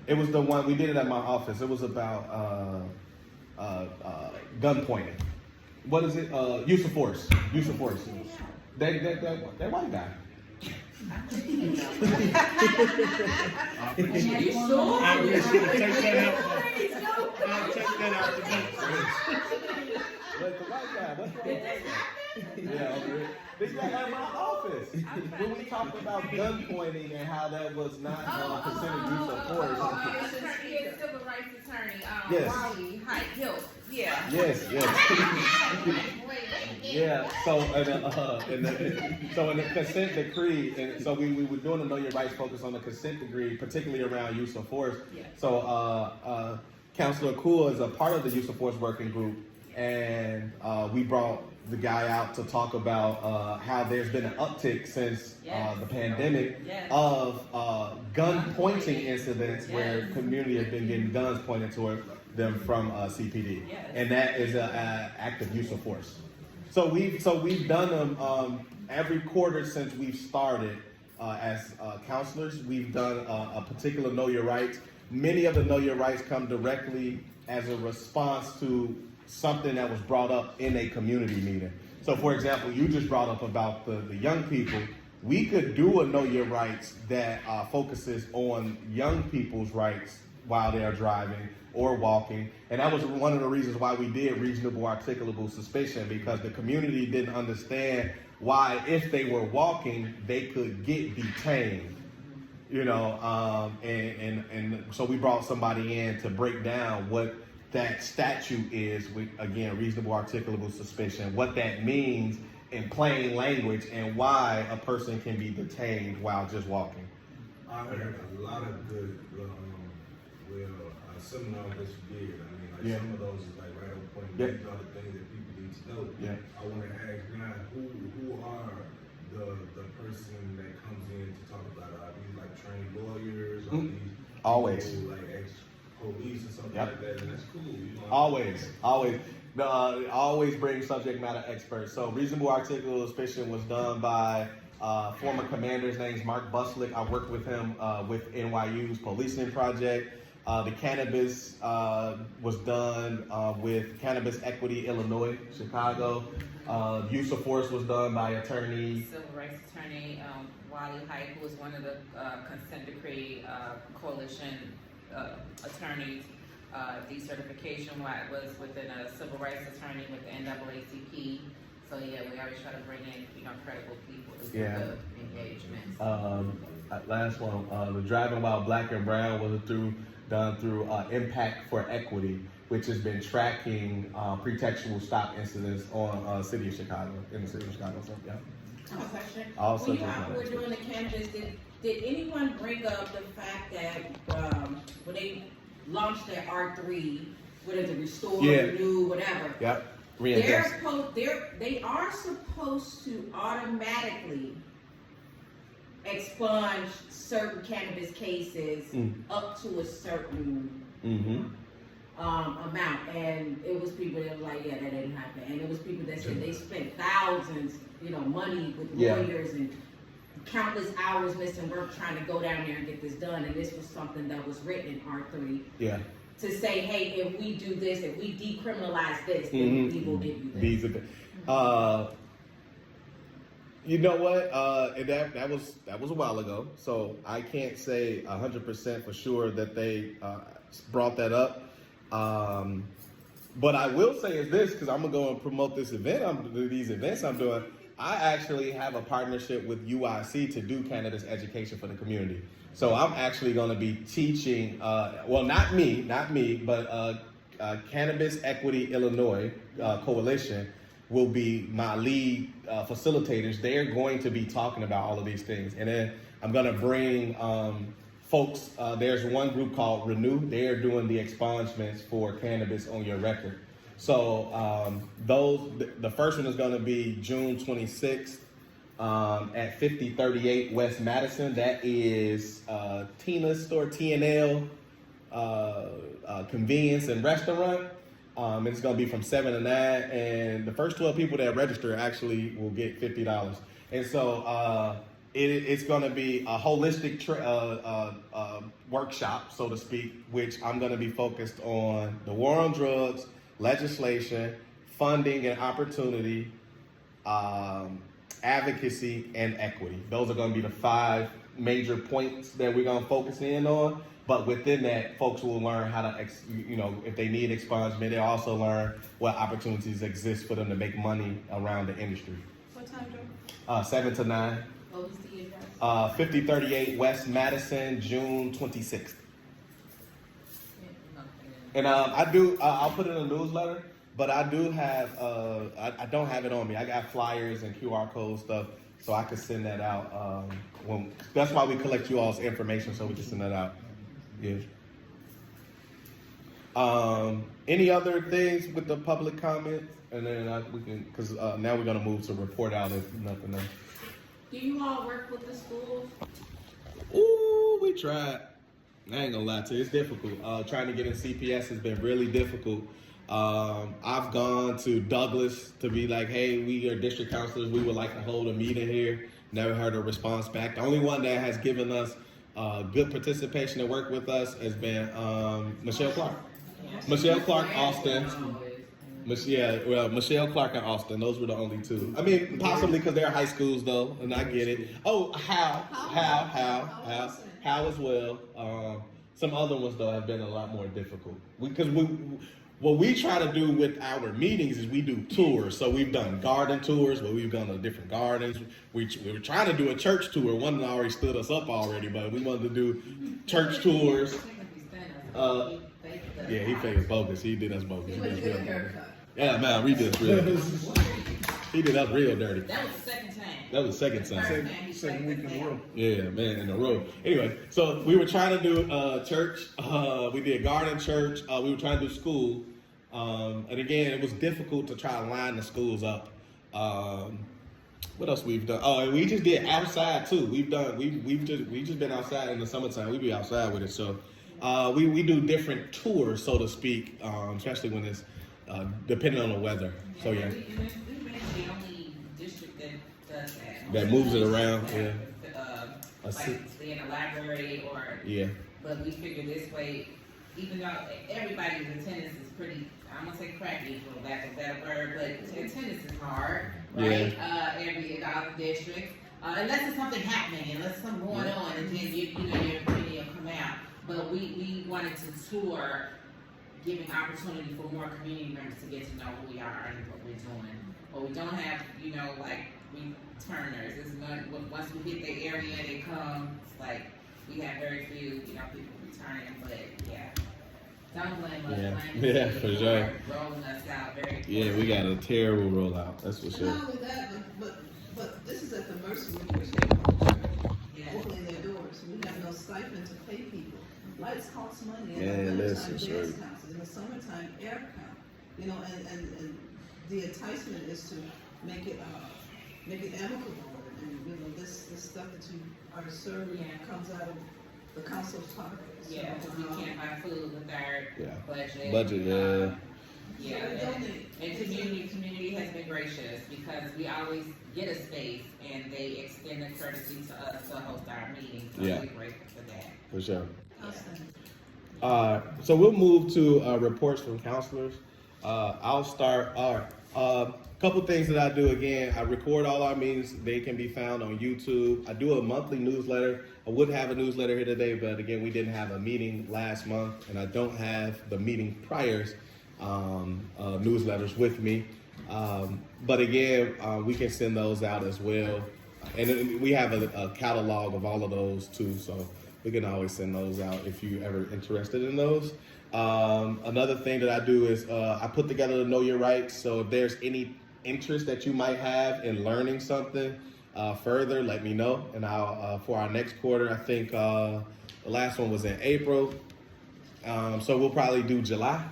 it was the one, we did it at my office. It was about gun pointing. What is it? Use of force. Use of force. That white guy. You sure? I'll take that out the But the white guy, what's going on? Yeah, this guy at my office. When we talked about gun pointing and how that was not considered use of force. Civil rights attorney, Yes. Raleigh Hill. Yeah. Yes. Yeah. So in the consent decree, and so we were doing the Know Your Rights focus on the consent decree, particularly around use of force. Yeah. So Councilor Cool is a part of the use of force working group, and we brought the guy out to talk about how there's been an uptick since the pandemic of gun pointing incidents where community has been getting guns pointed toward them from CPD, and that is an active use of force. So we've done them every quarter since we've started as counselors. We've done a particular Know Your Rights. Many of the Know Your Rights come directly as a response to something that was brought up in a community meeting. So for example, you just brought up about the young people. We could do a Know Your Rights that focuses on young people's rights while they're driving or walking. And that was one of the reasons why we did reasonable articulable suspicion, because the community didn't understand why, if they were walking, they could get detained. And so we brought somebody in to break down what that statute is, with, again, reasonable articulable suspicion, what that means in plain language, and why a person can be detained while just walking. I heard a lot of good seminars that you did. I mean, some of those is like right on point. Yeah. These are the things that people need to know. Yeah. I want to ask now, who are the person that comes in to talk about it? Are these like trained lawyers? Are these Always. people, like ex-police or something Yep. like that? And that's cool. Always bring subject matter experts. So reasonable articulable suspicion was done by former commander. His name's Mark Buslick. I worked with him with NYU's policing project. The cannabis was done with Cannabis Equity Illinois, Chicago. Use of force was done by attorney. Civil rights attorney, Wally Height, who was one of the consent decree coalition attorneys. Decertification was within a civil rights attorney with the NAACP. So yeah, we always try to bring in, credible people to do the engagements. Last one, the Driving While Black and Brown was done through Impact for Equity, which has been tracking pretextual stop incidents on City of Chicago, in the City of Chicago. So, yeah. I have a question. Also When you out were doing the cannabis, did anyone bring up the fact that when they launched their R3, what is it, restore, renew, whatever? Yep. They are supposed to automatically expunge certain cannabis cases up to a certain amount, and it was people that were like, yeah, that didn't happen, and it was people that said they spent thousands, money with lawyers and countless hours missing work trying to go down there and get this done, and this was something that was written in R3. Yeah. To say, hey, if we do this, if we decriminalize this, then we will give you this. These are you know what? And that was a while ago, so I can't say 100% for sure that they brought that up. But I will say is this, because I'm gonna go and promote this event. These events I'm doing. I actually have a partnership with UIC to do cannabis education for the community. So I'm actually going to be teaching, well, not me, but Cannabis Equity Illinois Coalition will be my lead facilitators. They're going to be talking about all of these things. And then I'm going to bring folks, there's one group called Renew. They're doing the expungements for cannabis on your record. So the first one is going to be June 26th. At 5038 West Madison. That is Tina's store, TNL Convenience and Restaurant. It's going to be from 7 to 9, and the first 12 people that register actually will get $50. And so it's going to be a holistic workshop, so to speak, which I'm going to be focused on the war on drugs, legislation, funding and opportunity, advocacy, and equity. Those are going to be the 5 major points that we're going to focus in on. But within that, folks will learn how to, if they need expungement, they also learn what opportunities exist for them to make money around the industry. What time, Joe? 7 to 9. What was the address? 5038 West Madison, June 26th. And I'll put it in a newsletter. But I do have, I don't have it on me. I got flyers and QR code stuff, so I can send that out. That's why we collect you all's information, so we can send that out. Yeah. Any other things with the public comments? And then we can, because now we're going to move to report out if nothing else. Do you all work with the schools? Ooh, we tried. I ain't gonna lie to you, it's difficult. Trying to get in CPS has been really difficult. I've gone to Douglas to be like, hey, we are district counselors. We would like to hold a meeting here. Never heard a response back. The only one that has given us good participation and work with us has been Michelle Clark. Michelle Clark, Austin. Michelle Clark and Austin. Those were the only 2. I mean, possibly because they're high schools though, and I get it. Oh, Hal as well. Some other ones though have been a lot more difficult. What we try to do with our meetings is we do tours. So we've done garden tours where we've gone to different gardens. We were trying to do a church tour. One already stood us up already, but we wanted to do church tours. Yeah, he faked us bogus. He did us bogus. Yeah, man, we did real. He did us real dirty. That was the second time. That was the second time. Second week in a row. Yeah, man, in a row. Anyway, so we were trying to do church. We did garden church. We were trying to do school. And again, it was difficult to try to line the schools up. What else we've done? Oh, and we just did outside too. We've just been outside in the summertime. We be outside with it. So we do different tours, so to speak, especially when it's depending on the weather. So yeah. We may be the only district that does that. That moves it around, yeah. I Like see. stay in the library or, Yeah. but we figure this way, even though everybody's attendance is pretty, I'm gonna say crappy for lack of a better word, but attendance is hard, right? Every all the districts, unless there's something happening, unless something going on, and then you know, your opinion will come out. But we wanted to tour, giving opportunity for more community members to get to know who we are and what we're doing. But we don't have, you know, like, we turners, it's not, once we hit the area, they come, it's like, we have very few, you know, people returning, but yeah. Don't blame us, Yeah. blame the Yeah, city for sure. rolling us out very. Yeah, we got a terrible rollout. That's for And sure. not only that, but this is at the mercy of the state, Yeah. opening their doors. We have no stipend to pay people. Lights cost money, Yeah, in the listen, wintertime, sure. gas counts, in the summertime, air count. You know, and the enticement is to make it amicable. And, you know, this stuff that you are serving Yeah. comes out of the council's pocket. So, Yeah, 'cause we can't buy food with our Yeah. budget. Budget, yeah. Yeah, and community has been gracious because we always get a space and they extend the courtesy to us to host our meetings. So Yeah. we're grateful for that. For sure. Outstanding. So we'll move to reports from counselors. I'll start. All right. Couple things that I do again. I record all our meetings. They can be found on YouTube. I do a monthly newsletter. I would have a newsletter here today, but again, we didn't have a meeting last month, and I don't have the meeting priors newsletters with me. But again, we can send those out as well. And then we have a catalog of all of those too, so we can always send those out if you're ever interested in those. Another thing that I do is I put together the Know Your Rights. So if there's any interest that you might have in learning something further, let me know. And I'll for our next quarter, I think the last one was in April. So we'll probably do July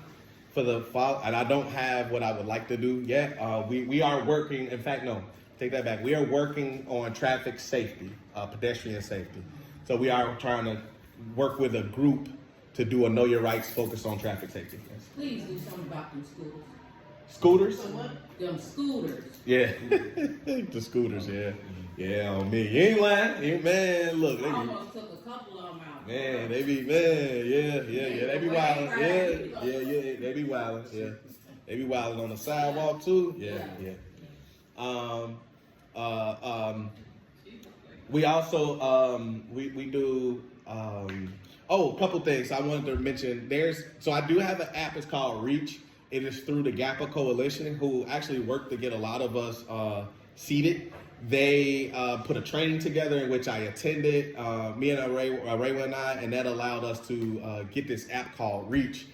for the fall. And I don't have what I would like to do yet. We are working. In fact, no, take that back. We are working on traffic safety, pedestrian safety. So we are trying to work with a group to do a Know Your Rights focus on traffic safety. Please do something about them scooters. Scooters? Them scooters. Yeah, the scooters. Yeah, yeah. On me, you ain't lying. Man, look, I they be, almost took a couple of them out. man, they be, man, yeah. They be wilding. Yeah. They be wilding. Yeah, they be wilding on the sidewalk too. Yeah. We also we do a couple things I wanted to mention. So I do have an app. It's called Reach. It is through the GAPA Coalition, who actually worked to get a lot of us seated. They put a training together in which I attended, me and Araywa and I, and that allowed us to get this app called Reach.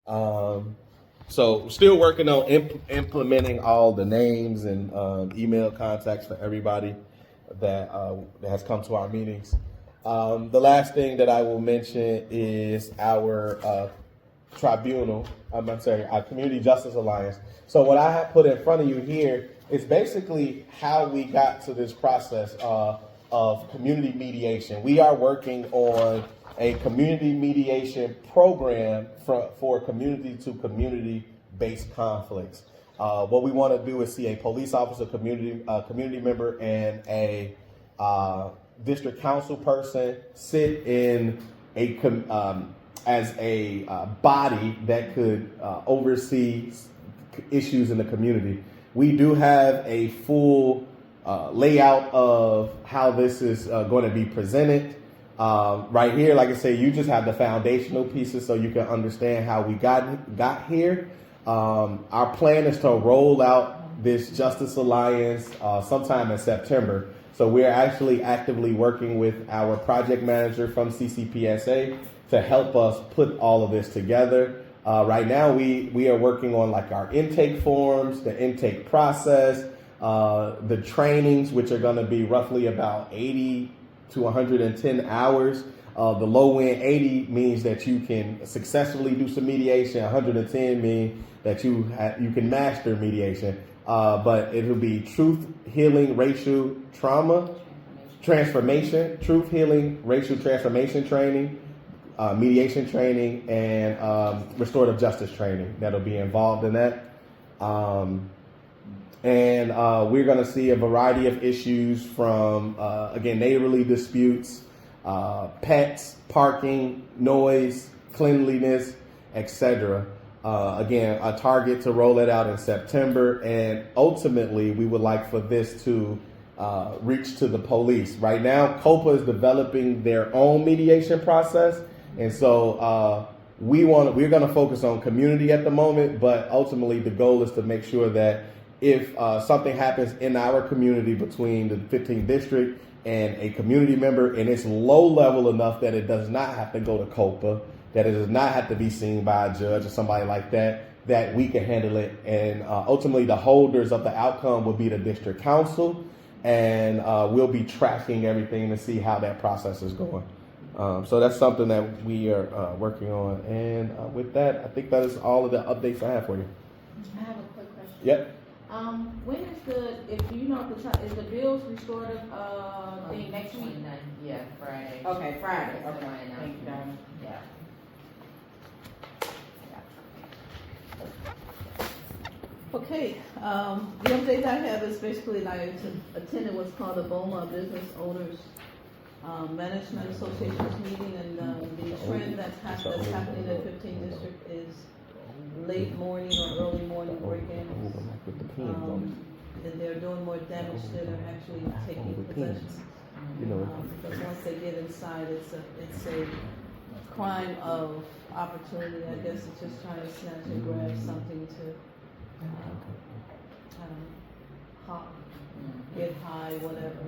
So still working on implementing all the names and email contacts for everybody that has come to our meetings. The last thing that I will mention is our tribunal, our Community Justice Alliance. So what I have put in front of you here is basically how we got to this process of community mediation. We are working on a community mediation program for community to community based conflicts. What we want to do is see a police officer, community member, and a district council person sit in as a body that could oversee issues in the community. We do have a full layout of how this is going to be presented. Right here, like I say, you just have the foundational pieces so you can understand how we got here. Our plan is to roll out this Justice Alliance sometime in September. So we're actually actively working with our project manager from CCPSA to help us put all of this together. Right now, we are working on like our intake forms, the intake process, the trainings, which are going to be roughly about 80 to 110 hours. The low end 80 means that you can successfully do some mediation. 110 means that you can master mediation. But it will be truth, healing, racial trauma, transformation, truth, healing, racial transformation training, mediation training, and restorative justice training that'll be involved in that. And we're going to see a variety of issues from, again, neighborly disputes, pets, parking, noise, cleanliness, etc. Again, a target to roll it out in September. And ultimately, we would like for this to reach to the police. Right now, COPA is developing their own mediation process. And so we're going to focus on community at the moment. But ultimately, the goal is to make sure that if something happens in our community between the 15th district and a community member, and it's low level enough that it does not have to go to COPA, that it does not have to be seen by a judge or somebody like that, that we can handle it. And ultimately, the holders of the outcome will be the district council, and we'll be tracking everything to see how that process is going. So that's something that we are working on. And with that, I think that is all of the updates I have for you. I have a quick question. Yep. When is is the bills restorative, thing next week? Yeah, Friday. Okay, Friday, That's okay, my thank you, Donna. Yeah. Okay, the update I have is basically I attended what's called the BOMA Business Owners Management Association's meeting, and the trend that's happening in 15th District is late morning or early morning break-ins. And they're doing more damage than they're actually taking possession. Because once they get inside, it's a crime of opportunity. I guess it's just trying to snatch and grab something to hop, get high, whatever.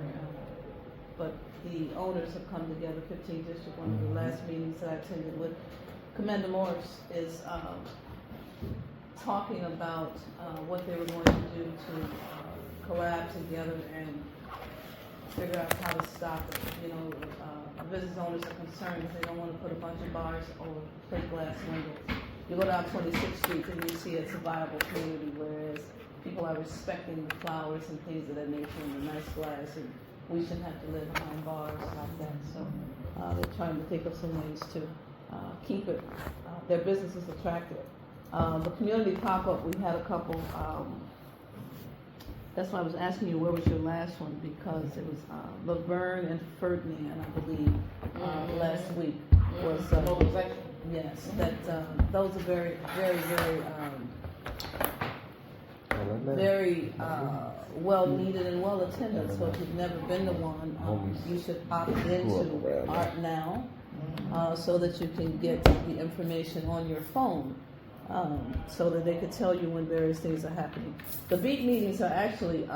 But the owners have come together. 15th District, one of the last meetings that I attended with Commander Morris is talking about what they were going to do to collab together and figure out how to stop it. Business owners are concerned that they don't want to put a bunch of bars over plate glass windows. You go down 26th Street and you see it's a viable community, whereas people are respecting the flowers and things of that nature and the nice glass, and we shouldn't have to live behind bars like that. So they're trying to think of some ways to keep it, their businesses attractive. The community pop-up, we had a couple. That's why I was asking you, where was your last one? Because it was Laverne and Ferdinand, I believe, last week was. Yes, those are very, very, very well needed and well attended. So if you've never been to one, you should opt into Art Now, so that you can get the information on your phone. So that they could tell you when various things are happening. The beat meetings are actually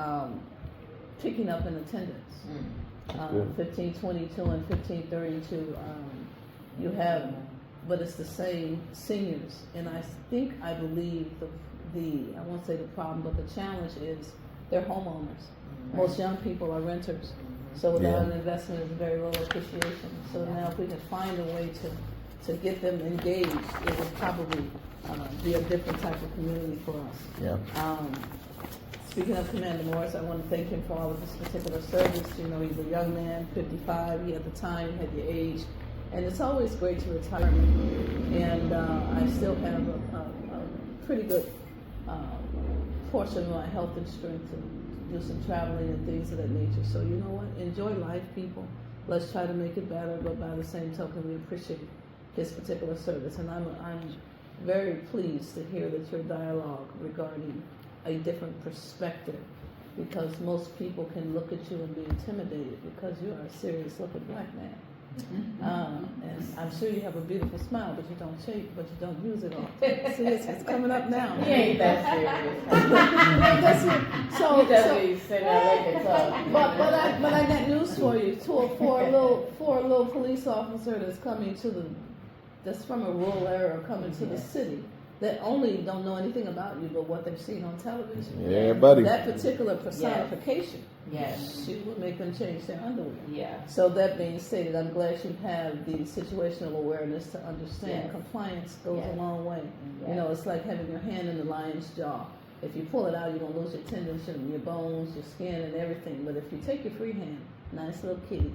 picking up in attendance. 1522 and 1532, you have, but it's the same seniors. And I believe I won't say the problem, but the challenge is they're homeowners. Most young people are renters. So without an investment, it's very low appreciation. So now if we can find a way to get them engaged, it would probably be a different type of community for us. Yeah. Speaking of Commander Morris, I want to thank him for all of his particular service. He's a young man, 55. He at the time had your age, and it's always great to retire. And I still have a pretty good portion of my health and strength to do some traveling and things of that nature. So you know what? Enjoy life, people. Let's try to make it better, but by the same token, we appreciate his particular service. And I'm very pleased to hear that your dialogue regarding a different perspective, because most people can look at you and be intimidated because you are a serious looking black man. And I'm sure you have a beautiful smile, but you don't shake, but you don't use it all. See, it's coming up now. He ain't that serious. But I got news for you. For a little police officer that's coming that's from a rural area coming to the city, that only don't know anything about you but what they've seen on television. Yeah, buddy. That particular personification, she will make them change their underwear. Yeah. So that being stated, I'm glad you have the situational awareness to understand compliance goes a long way. Yeah. It's like having your hand in the lion's jaw. If you pull it out, you're gonna lose your tendons, your bones, your skin, and everything. But if you take your free hand, nice little kitty.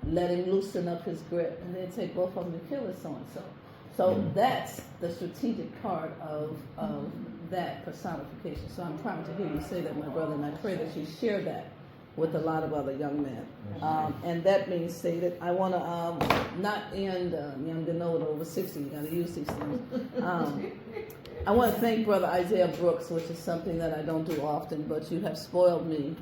Let him loosen up his grip, and then take both of them and kill it so-and-so. So that's the strategic part of that personification. So I'm proud to hear you say that, my brother, and I pray that you share that with a lot of other young men. And that being stated, I want to not end young Ganoda over 60. You got to use these things. I want to thank Brother Isaiah Brooks, which is something that I don't do often, but you have spoiled me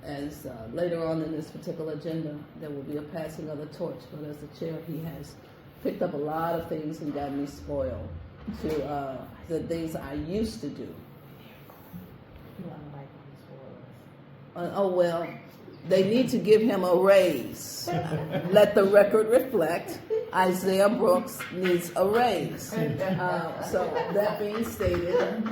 as later on in this particular agenda, there will be a passing of the torch. But as the chair, he has picked up a lot of things and got me spoiled to the things I used to do. Oh, well, they need to give him a raise. Let the record reflect, Isaiah Brooks needs a raise. So that being stated,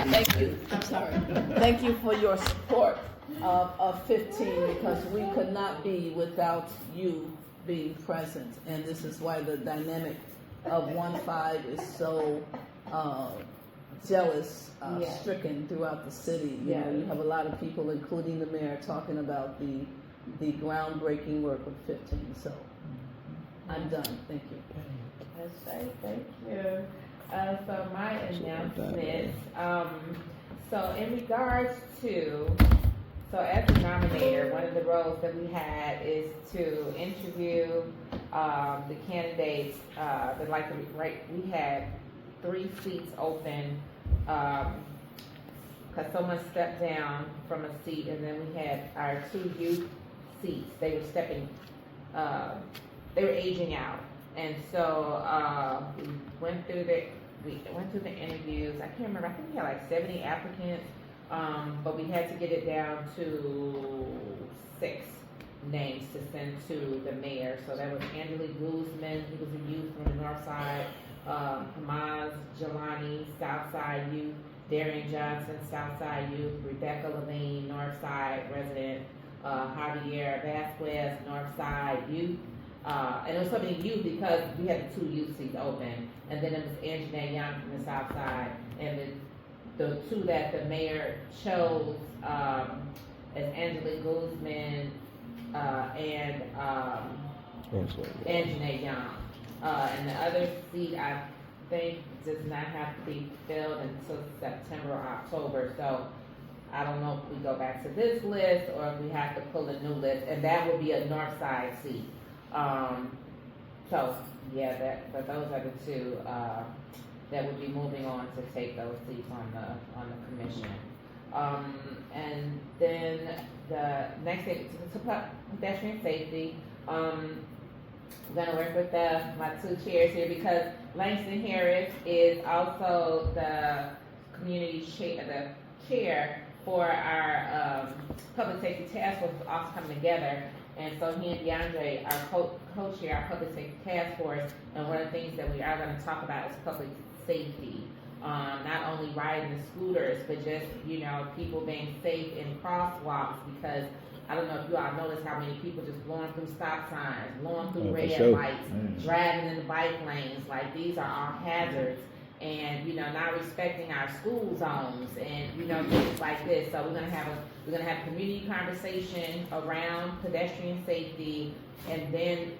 thank you. I'm sorry. Thank you for your support of 15, because we could not be without you being present. And this is why the dynamic of 1-5 is so jealous, stricken throughout the city. You know, you have a lot of people, including the mayor, talking about the groundbreaking work of 15. So I'm done. Thank you. Okay, thank you. So my announcements. So in regards to, so as a nominator, one of the roles that we had is to interview the candidates. We had 3 seats open because someone stepped down from a seat, and then we had our 2 youth seats. They were they were aging out, and so we went through the interviews. I can't remember. I think we had like 70 applicants, but we had to get it down to 6 names to send to the mayor. So that was Angelique Guzman, who was a youth from the North Side. Hamaz Jelani, Southside Youth, Darian Johnson, Southside Youth, Rebecca Levine, Northside resident, Javier Vasquez, Northside Youth. And it was so many youth because we had the 2 youth seats open. And then it was Anjanette Young from the Southside. And the 2 that the mayor chose as Angelique Guzman and Anjanette Young. And the other seat, I think, does not have to be filled until September or October. So I don't know if we go back to this list or if we have to pull a new list, and that would be a north side seat. So yeah, but those are the 2 that would be moving on to take those seats on the commission. And then the next thing, to pedestrian safety. I'm going to work with my 2 chairs here, because Langston Harris is also the community chair for our public safety task force, is also coming together. And so he and DeAndre are co-chair our public safety task force. And one of the things that we are going to talk about is public safety. Not only riding the scooters, but just, people being safe in crosswalks, because I don't know if you all notice how many people just blowing through stop signs, blowing through red lights, driving in the bike lanes. Like, these are all hazards, and not respecting our school zones, and things like this. So we're gonna have community conversation around pedestrian safety, and then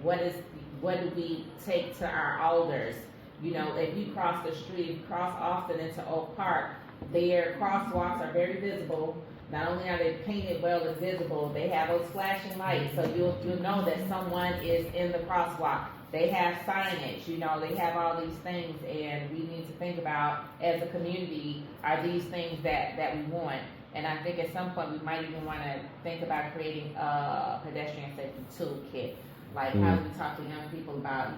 what do we take to our elders? If you cross the street, cross Austin into Oak Park, their crosswalks are very visible. Not only are they painted well and visible, they have those flashing lights, so you'll know that someone is in the crosswalk. They have signage, they have all these things, and we need to think about, as a community, are these things that we want? And I think at some point we might even want to think about creating a pedestrian safety toolkit. Like, how do we talk to young people about,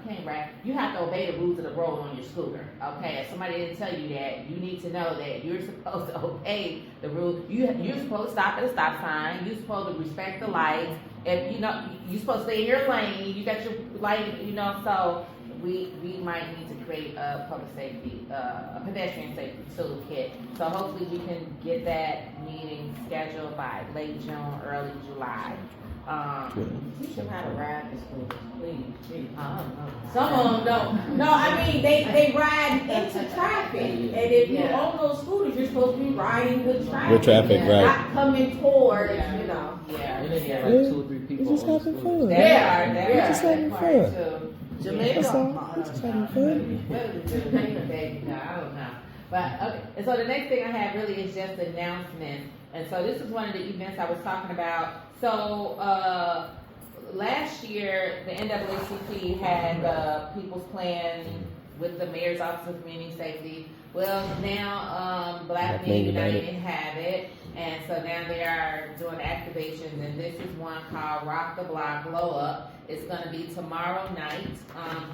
you have to obey the rules of the road on your scooter, okay? If somebody didn't tell you that, you need to know that you're supposed to obey the rules. You're supposed to stop at a stop sign, you're supposed to respect the lights, and you're supposed to stay in your lane, you got your light, so we might need to create a public safety, a pedestrian safety toolkit. So hopefully we can get that meeting scheduled by late June, early July. Teach them how to ride the school, please. Some of them don't. No, I mean, they ride into traffic. And if you're on those scooters, you're supposed to be riding with traffic. With traffic, right. Not coming towards, And then you have like 2 or 3 people on the scooter. There are. Just having fun. I don't know. But, okay, and so the next thing I have really is just announcements. And so this is one of the events I was talking about. So, last year, the NAACP had, People's Plan with the Mayor's Office of Community Safety. Well, now, Black Men United have it. And so now they are doing activations, and this is one called Rock the Block Glow Up. It's gonna be tomorrow night,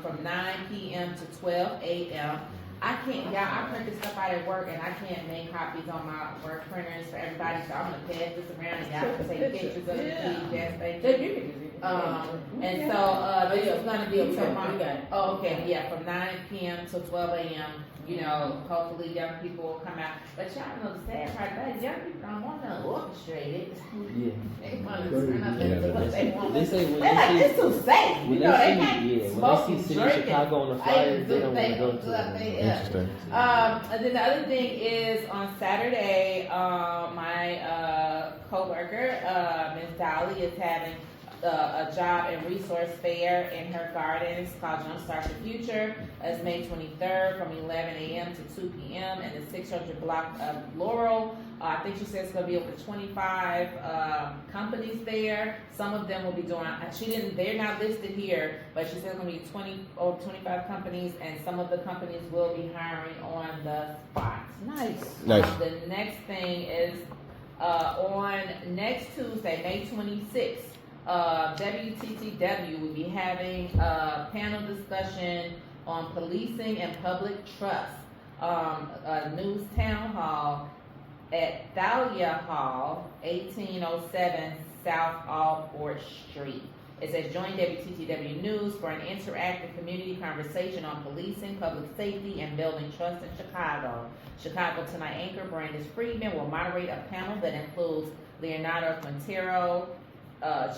from 9 p.m. to 12 a.m. I can't, y'all, I print this stuff out at work and I can't make copies on my work printers for everybody, so I'm gonna pass this around and y'all can take pictures of it, yes, thank you. And so, this is gonna be tomorrow. Oh, okay, yeah, from 9 p.m. to 12 a.m. You know, hopefully young people will come out. But y'all know the sad part about it, young people don't want to orchestrate it. Yeah. They want to turn up into what they want. They say when They're like, they it's too safe. when You they know, they see can't when smoke they and see City drink Chicago on the and flyers, they don't want to they go do to up, it. yeah. Interesting. And then the other thing is on Saturday, my co-worker, Ms. Dolly, is having a job and resource fair in her gardens called Jumpstart the Future. It's May 23rd from 11 a.m. to 2 p.m. in the 600 block of Laurel. I think she said it's going to be over 25 companies there. Some of them will be doing, they're not listed here, but she said it's going to be 25 companies, and some of the companies will be hiring on the spot. Nice. Nice. The next thing is on next Tuesday, May 26th, WTTW will be having a panel discussion on policing and public trust. A news town hall at Thalia Hall, 1807 South Alford Street. It says join WTTW News for an interactive community conversation on policing, public safety, and building trust in Chicago. Chicago Tonight anchor Brandis Friedman will moderate a panel that includes Leonardo Quintero,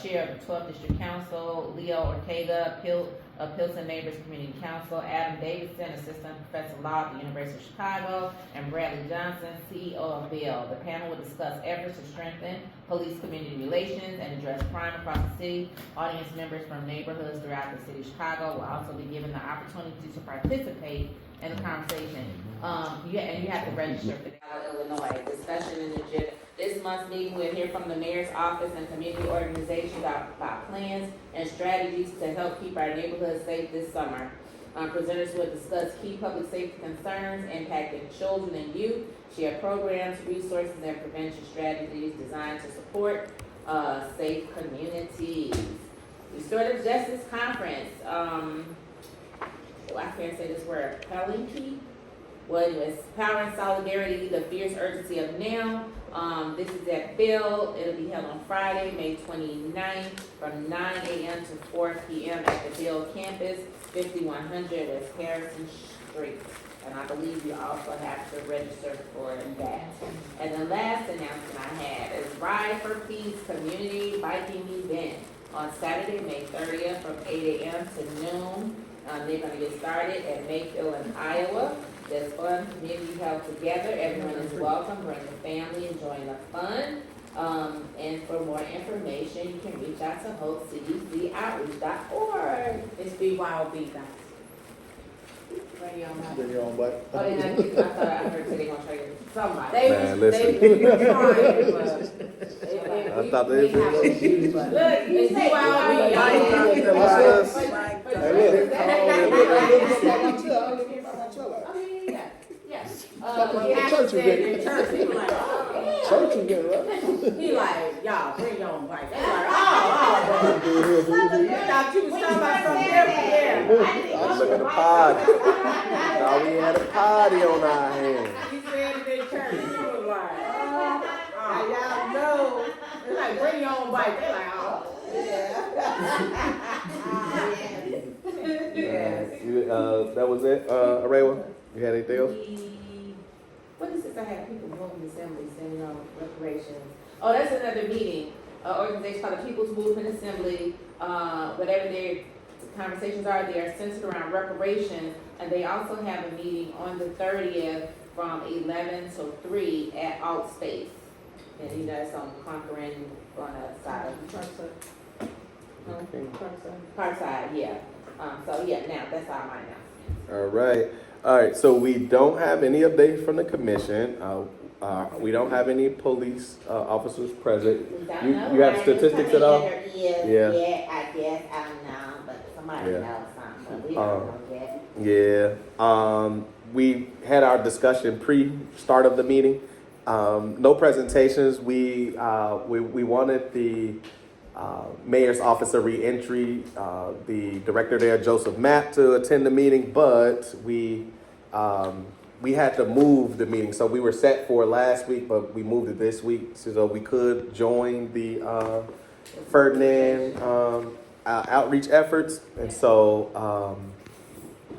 Chair of the 12th District Council, Leo Ortega, Pilsen Neighbors Community Council, Adam Davidson, Assistant Professor of Law at the University of Chicago, and Bradley Johnson, CEO of BILL. The panel will discuss efforts to strengthen police-community relations and address crime across the city. Audience members from neighborhoods throughout the city of Chicago will also be given the opportunity to participate in the conversation. And you have to register for the Illinois discussion in the agenda. This month's meeting, we'll hear from the mayor's office and community organizations about plans and strategies to help keep our neighborhoods safe this summer. Presenters will discuss key public safety concerns impacting children and youth, share programs, resources, and prevention strategies designed to support safe communities. Restorative Justice Conference, I can't say this word, Palinki? Well, anyways, Power and Solidarity, the Fierce Urgency of Now. This is at Bill. It'll be held on Friday, May 29th from 9 a.m. to 4 p.m. at the Bill campus, 5100 West Harrison Street. And I believe you also have to register for that. And the last announcement I have is Ride for Peace Community Biking Event on Saturday, May 30th from 8 a.m. to noon. They're going to get started at Mayfield in Iowa. There's fun, community held together. Everyone is welcome. Bring your family and join the fun. And for more information, you can reach out to hostcdcoutreach.org. It's BYOB, guys. Bring your own mic. Bring your own bike. Oh, and I heard today gonna try to somebody. They Man, was, listen. they was trying, but. I thought they have was- issues, but. Look, you It's say BYOB, y'all Hey, ain't look. Church is church, he like, Church is getting right. he like, y'all, bring your own bike. They like, oh, I thought you was talking about something different there. I was looking at the party. Thought we had a party on our hands. He said it in church, he was like, oh, y'all know. They like, bring your own bike. They like, oh. Yes. That was it, Arewa? You had anything else? What is this? I have people moving assemblies and reparations. Oh, that's another meeting. Organization called the People's Movement Assembly. Whatever their conversations are, they are centered around reparations, and they also have a meeting on the 30th from 11 to 3 at Alt Space. And you know, it's on Conquering on that side. Parkside, yeah. So yeah, now that's all my announcements. All right. All right. So we don't have any updates from the commission. We don't have any police officers present. We don't You- know you have why statistics the at all? commander is Yeah. yet, I guess, I don't know, but somebody Yeah. knows something, but we don't know yet. Yeah. We had our discussion pre-start of the meeting. No presentations. We wanted the mayor's office of reentry, the director there, Joseph Mapp, to attend the meeting, but we had to move the meeting. So we were set for last week, but we moved it this week so we could join the Ferdinand outreach efforts. And so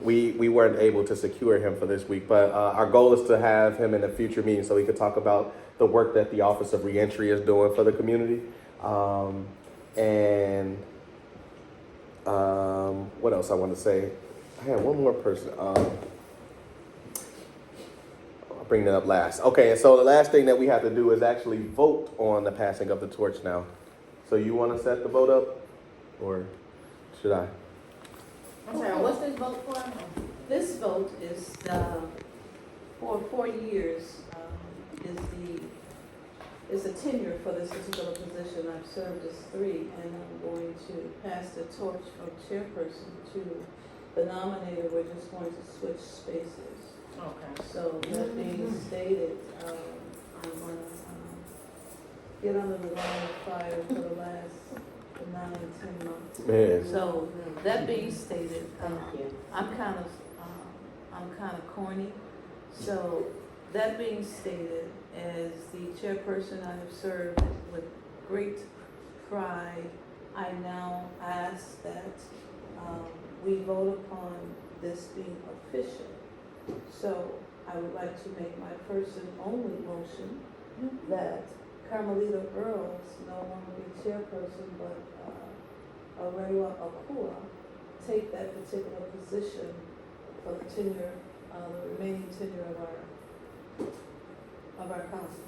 we weren't able to secure him for this week. But our goal is to have him in a future meeting so we could talk about the work that the Office of Reentry is doing for the community. And what else I want to say? I had one more person. I'll bring that up last. Okay, and so the last thing that we have to do is actually vote on the passing of the torch now. So you want to set the vote up, or should I? I'm sorry, what's this vote for? This vote is, for 4 years, is the tenure for this particular position. I've served as 3, and I'm going to pass the torch from chairperson to the nominator. We're just going to switch spaces. Okay. So that being stated, I'm gonna get under the line of fire for the last 9 and 10 months. Man. So that being stated, Thank you. I'm kind of corny. So that being stated, as the chairperson, I have served with great pride. I now ask that we vote upon this being official. So I would like to make my first and only motion that Carmelita Earls no longer be chairperson, but Arewa Akua take that particular position for the tenure, the remaining tenure of our council.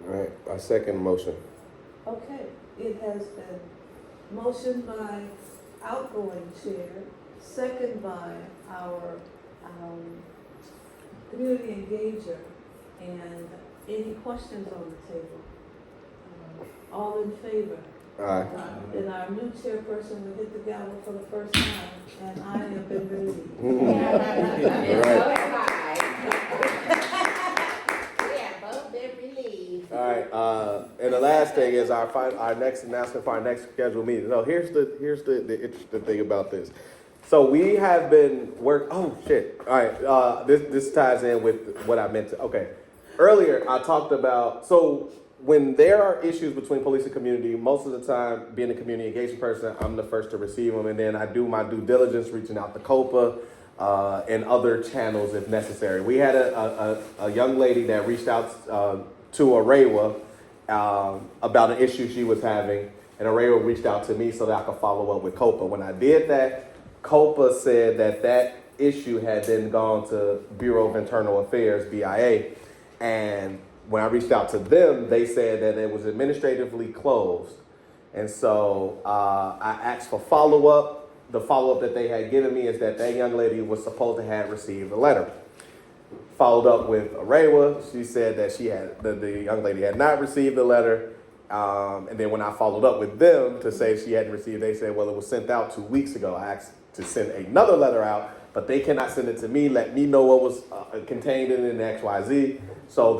All right, I second motion. Okay, it has been motioned by outgoing chair, second by our community engager, and any questions on the table? All in favor? Aye. Then our new chairperson will hit the gavel for the first time, and I have been relieved. And so All right. have I. We have both been relieved. All right. And the last thing is our next announcement for our next scheduled meeting. No, here's the interesting thing about this. So we have been oh shit. All right. This ties in with what I meant to. Okay. Earlier I talked about, so when there are issues between police and community, most of the time, being a community engagement person, I'm the first to receive them, and then I do my due diligence, reaching out to COPA and other channels if necessary. We had a young lady that reached out to Arewa about an issue she was having, and Arewa reached out to me so that I could follow up with COPA. When I did that, COPA said that issue had then gone to Bureau of Internal Affairs, BIA, and when I reached out to them, they said that it was administratively closed. And so I asked for follow-up. The follow-up that they had given me is that young lady was supposed to have received a letter. Followed up with Arewa. She said that the young lady had not received the letter. And then when I followed up with them to say she hadn't received, they said, well, it was sent out 2 weeks ago. I asked to send another letter out, but they cannot send it to me, let me know what was contained in it, XYZ. So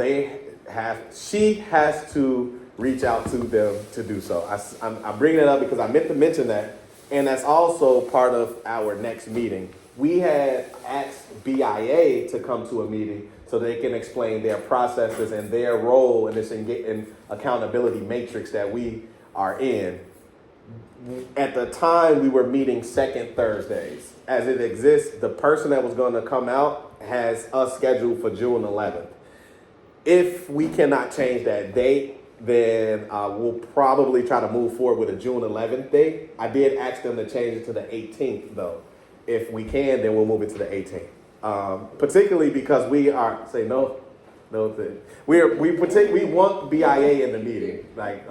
she has to reach out to them to do so. I'm bringing it up because I meant to mention that, and that's also part of our next meeting. We had asked BIA to come to a meeting so they can explain their processes and their role in this accountability matrix that we are in. At the time, we were meeting second Thursdays. As it exists, the person that was going to come out has us scheduled for June 11th. If we cannot change that date, then we'll probably try to move forward with a June 11th date. I did ask them to change it to the 18th, though. If we can, then we'll move it to the 18th. Particularly because we are, say no thing. We want BIA in the meeting. Like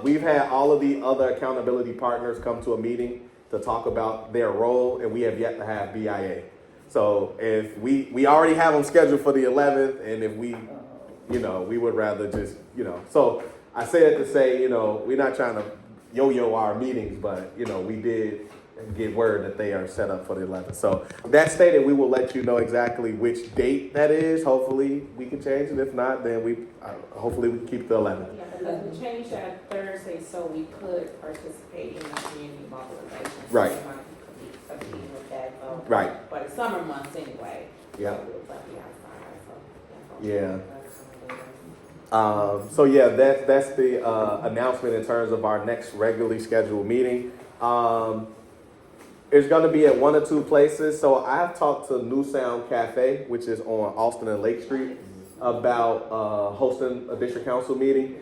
we've had all of the other accountability partners come to a meeting, to talk about their role, and we have yet to have BIA. So if we already have them scheduled for the 11th, and if we, we would rather just, so I say it to say, we're not trying to yo-yo our meetings, but, we did get word that they are set up for the 11th. So that stated, we will let you know exactly which date that is. Hopefully we can change it. If not, then hopefully we can keep the 11th. Yeah, because we changed that Thursday so we could participate in the community mobilization. So Right. we might compete with that, so. Right. For the summer months anyway. Yeah. So we'll probably be outside, so. Yeah. So yeah, that's the announcement in terms of our next regularly scheduled meeting. It's going to be at one or two places. So I've talked to New Sound Cafe, which is on Austin and Lake Street, about hosting a district council meeting.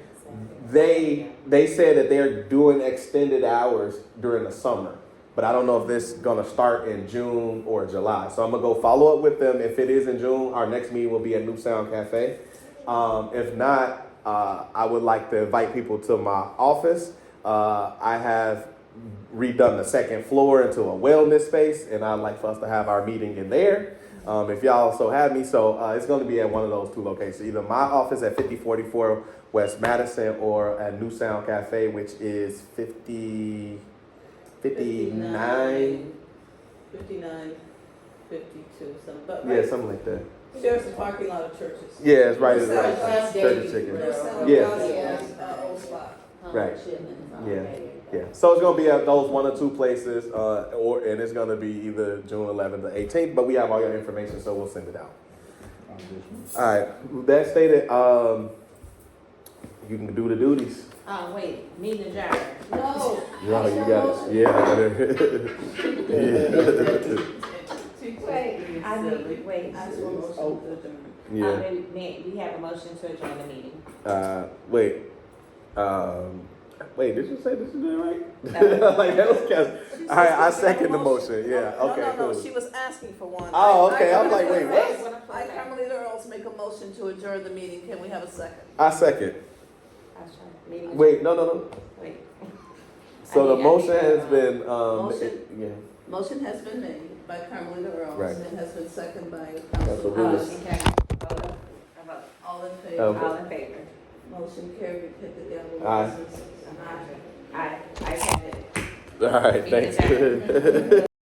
They said that they're doing extended hours during the summer, but I don't know if this is going to start in June or July. So I'm going to go follow up with them. If it is in June, our next meeting will be at New Sound Cafe. If not, I would like to invite people to my office. I have redone the second floor into a wellness space, and I'd like for us to have our meeting in there. If y'all so have me, so it's going to be at one of those two locations, either my office at 5044 West Madison or at New Sound Cafe, which is 59. 52, something, but Yeah, something like that. there's a parking lot of churches. Yeah, it's right. It's New right. Sound Church Chicken. Yeah. Old spot. Right. Yeah. Yeah. So it's gonna be at those one or two places, and it's gonna be either June 11th or 18th. But we have all your information, so we'll send it out. All right. With that stated, you can do the duties. Wait, meeting adjourned. No. No, you got it. Wait, I need, wait. I just want to motion to adjourn. Yeah. We have a motion to adjourn the meeting. Wait. Wait, did you say this is it right? Like that was kind of, all right, I second the motion. Yeah, okay, No, cool. she was asking for one. Oh, okay, I'm like, wait, what? I, Carmelita Earls, make a motion to adjourn the meeting. Can we have a second? I second. Meeting. Wait, no. Wait. So the I motion need has to- been, Motion. yeah. Motion has been made by Carmelita Earls Right. and has been seconded by Council Council. Willis. All in favor? Okay. All in favor? Motion carried. Hit the gavel. Aye. Aye. I have it. All right, thanks.